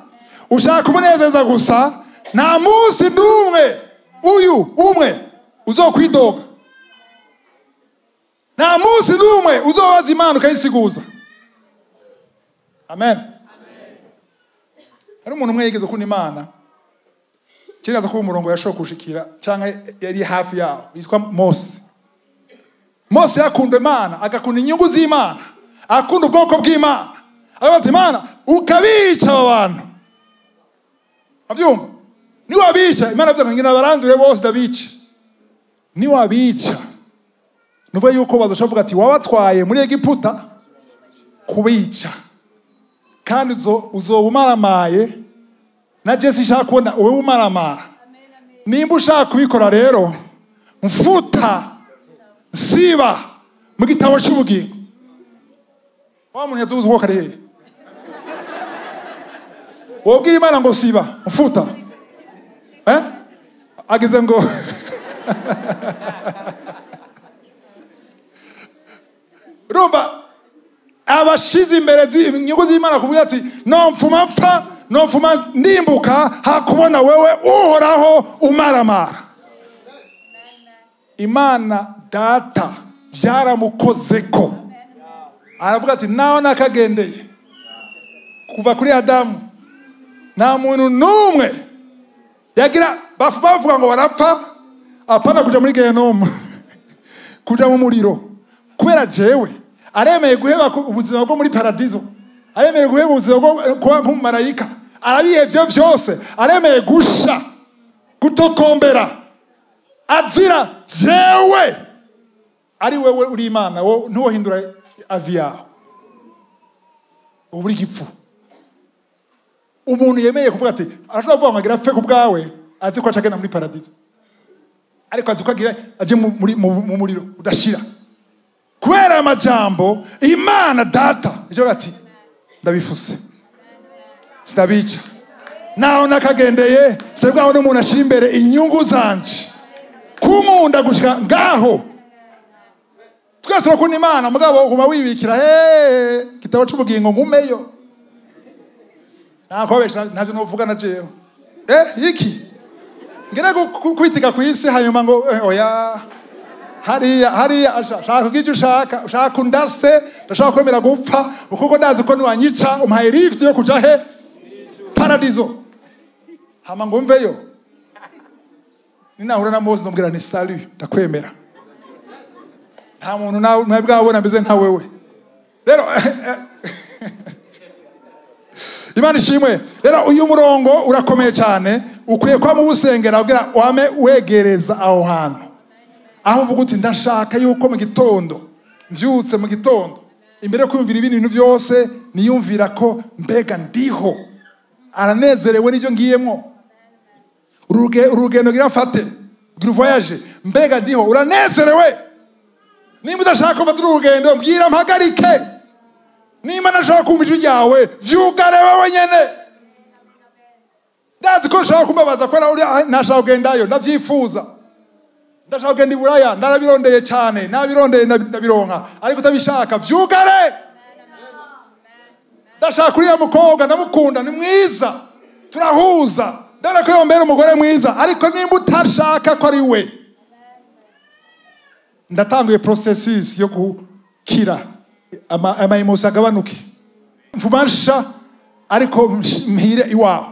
ushaka kumunezeza gusa, nta munsi n'umwe uyu umwe uzokwidoga. Nta munsi n'umwe uzobaza Imana ukayisiguza. Amen. Hari umuntu umwe yigeze gukunda Imana, kiraza ko umurongo yashobora kushikira canke yari hafi yaho, yitwa Mose. Mose yakunda Imana, agakunda inyungu z'Imana, akunda ubwoko bw'Imana. Abati Imana ukabica abantu. Abyumva? Ni wabica Imana avuga ngo barandure bose dabica. Ni wabica. Nuva yuko bazoshavuga ati wabatwaye muri Egiputa kubica. Kandi uzobumaramaye na Jesse shaka kubona wowe umaramara. Nimba ushaka kubikora rero mfuta siba mu gitabo cy'ubugingo. Wa muntu yazuze ko kare. Wobwira Imana ngo siba mfuta. Ageze ngo Rumba abashize imbere inyungu z'Imana kuvuga ati no mfuma mpfa, no mfuma ndimbuka, hakubona wewe uhoraho umaramara. Imana data byaramukozeko. Aravuga ati naho nakagendeye kuva kuri Adamu nta muntu numwe yagira bavuga ngo barapfa apana kuja muri Gehinomu kuja mu muriro. Kubera jewe aremeye guheba ubuzima bwo muri paradizo, aremeye guheba ubuzima bwo kuba nk'umumarayika, arabihevye vyose, aremeye gusha gutokombera azira jewe ari wewe uri Imana, wo ntuhindura avia uburi gipfu. Umuntu yemeye kuvuga ati arashobora kuvuga amagira fe kubwawe, azi ko acagenda muri paradizo, ariko azi ko agira aje mu muriro udashira. Kubera amajambo Imana data ijo ati ndabifuse sitabica naho nakagendeye sebwaho n'umuntu ashira imbere inyungu zanje kumunda gushika ngaho. Twese bakunda Imana mugabo uguma wibikira kitabo cy'ubugingo ngumeyo nakobesha ntazo novuga na jewe iki ngene kwitiga kwisi hanyuma ngo oya hariya ashaka kugira ushaka kundase, ndashaka kwemera gupfa kuko ndazi ko niwanyica umpaye lift yo kuja he paradizo. Hama ngo mveyo ninahura na Mose ndombwira ni salut ndakwemera. Nta muntu nawe bwabona mbize nka wewe rero. Imana ishimwe. Rero uyu murongo urakomeye cyane, ukwiye kwa mu busengera kugira wame wegereza aho hantu. Aho uvuga uti ndashaka yuko mu gitondo mvyutse mu gitondo imbere yo kwiyumvira ibintu byose niyumvira ko mbega ndiho, aranezerewe n'icyo ngiyemo. Urugendo girafate gira voyage, mbega ndiho uranezerewe. Nimba udashaka kuva urugendo mbwira mpagarike. Nimba nashaka kumva ijwi ryawe vyugare wewe nyene. Ndazi ko nshaka kumbabaza ko nashaka kugendayo ndavyifuza. Ndashaka kugenda Iburaya ndarabirondeye cyane, nabirondeye ndabironka, ariko utabishaka vyugare. Ndashaka kuri ya mukobwa ndamukunda ni mwiza turahuza dore ko yombera umugore mwiza, ariko nimba utashaka ko ari we, ndatanguye processus yo gukira ama emotion agabanuke, mfumasha ariko mpire iwawe,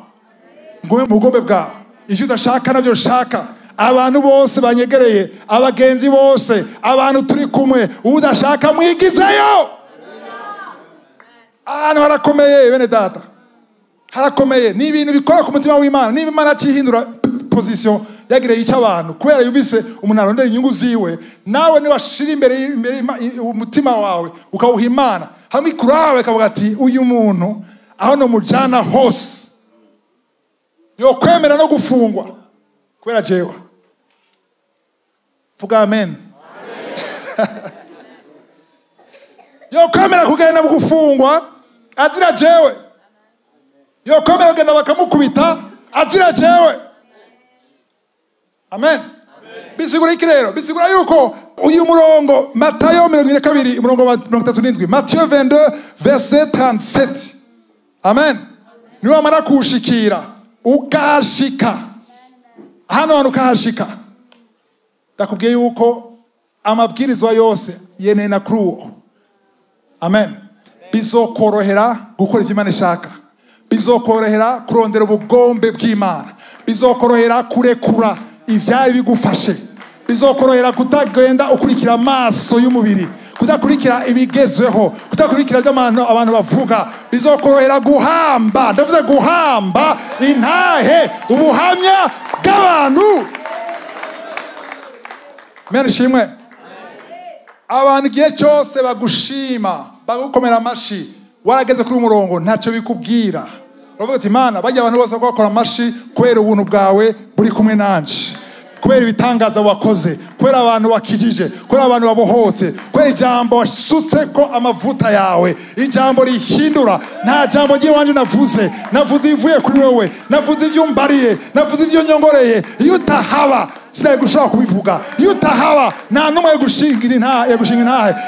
ngume mu bugombe bwawe. Ivyo udashaka navyo shaka. Abantu bose banyegereye, abagenzi bose, abantu turi kumwe, udashaka mwigizeyo. Ahantu harakomeye bene data, harakomeye. Ni ibintu bikora ku mutima w'Imana. Niba Imana cihindura position yagire yica abantu kubera yubise umuntu arondera inyungu ziwe, nawe ni washira imbere umutima wawe ukawuha Imana, hamwe kurawe kavuga ati uyu muntu aho no mujana hose yo kwemera no gufungwa kubera jewe. Vuga amen. Yo kwemera kugenda mu gufungwa azira jewe, yo kwemera kugenda bakamukubita azira jewe. Amen. Bisigura iki rero? Bisigura yuko uyu murongo Matayo 22 umurongo wa 37, Matthieu 22 verset 37. Amen. Niwe amara kushikira ukashika hano hano ukashika, ndakubwiye yuko amabwirizwa yose yeneye na kruwo. Amen. Bizokorohera gukora ivyo Imana ishaka, bizokorohera kurondera ubugombe bw'Imana, bizokorohera kurekura ivyari bigufashe, bizokorohera kutagenda ukurikira amaso y'umubiri, kudakurikira ibigezweho, kudakurikira abantu bavuga, bizokorohera guhamba, ndavuze guhamba intahe ubuhamya bw'abantu. Mene shimwe. Abantu igihe cyose bagushima, bagukomera amashi, warageze kuri umurongo ntacyo bikubwira. Uravuga ati Imana, bajya abantu bose bakora amashi kubera ubuntu bwawe buri kumwe nanje, kubera ibitangaza wakoze, kubera abantu wakijije, kubera abantu babohotse, kubera ijambo wasutse ko amavuta yawe, ijambo rihindura. Nta jambo ry'iwanje navuze ivuye kuri wewe, navuze ibyo mbariye, navuze ibyo nyongoreye. Iyo utahaba sinaye gushaka kubivuga, iyo utahaba nta numwe yo gushingira intahe,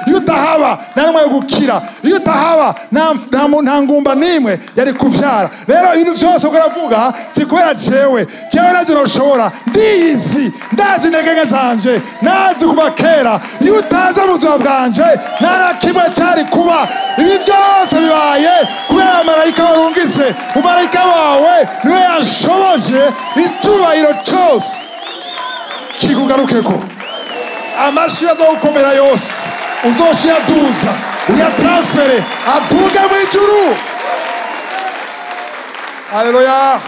iyo utahaba nta numwe yo gukira, iyo utahaba nta ngumba nimwe yari kuvyara. Rero ibintu byose ukaravuga si kubera jewe navyo noshobora, ndizi, ndazi intege zanje, nazi kuva kera. Iyo utaza mu buzima bwanje nta na kimwe cyari kuba. Ibi byose bibaye kubera marayika warungitse. Umarayika wawe niwe yashoboje icyubahiro cyose kikugarukeko. Amashi azogukomera yose uzoshiyaduza, uyatransfere aduge mu ijuru. Haleluya.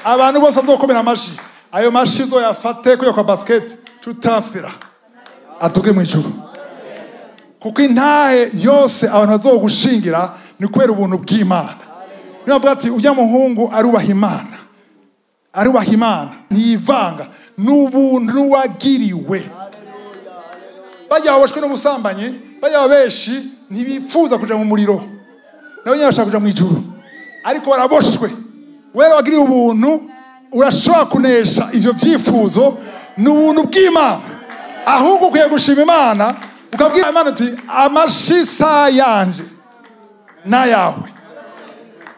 Abantu bose azokomera amashi, ayo mashi uzoyafate kuyo kwa basket transfera aduge mu ijuru. Kuko intahe yose abantu bazogushingira ni kubera ubuntu bw'Imana. Niyo bavuga ati ujya muhungu arubaha Imana, arubaha Imana, ntiyivanga, n'ubuntu wagiriwe. Bajya babashwe n'ubusambanyi, bajya babeshi ntibifuza kuja mu muriro, nabo nyine bashaka kuja mu ijuru, ariko baraboshwe. Wewe wagiriwe ubuntu, urashobora kunesha ivyo vyifuzo, n'ubuntu bw'Imana. Ahubwo ukwiye gushima Imana, ukabwira Imana ati amashisa yanje nayawe.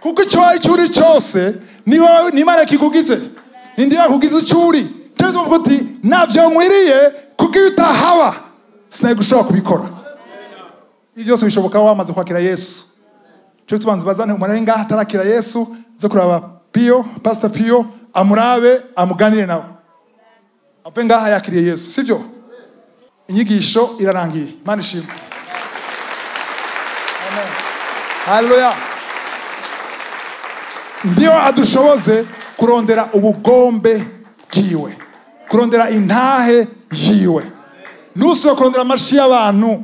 Kuko icyo uri cyose ni Imana kikugize, ndiye kugize icuri. Kandi uvuga uti navyo nkwiriye kuko utahaba sinaye gushobora kubikora. Ibyo byose bishoboka wamaze kwakira Yesu. Cyo tubanze bazane umuntu ngaha atarakira Yesu, zo kuraba Pio, Pastor Pio, amurabe amuganire nawe. Avuye ngaha yakiriye Yesu, sivyo? Inyigisho irarangiye. Imana ishimwe. Amen. Haleluya. Ndiyo adushoboze kurondera ubugombe bwiwe, kurondera intahe yiwe. Nusubira kurondera amashi y'abantu,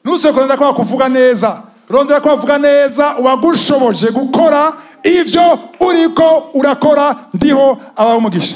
nusubira kurondera ko bakuvuga neza, rondera ko bavuga neza uwagushoboje gukora ivyo uriko urakora, ndiho abaho umugisha.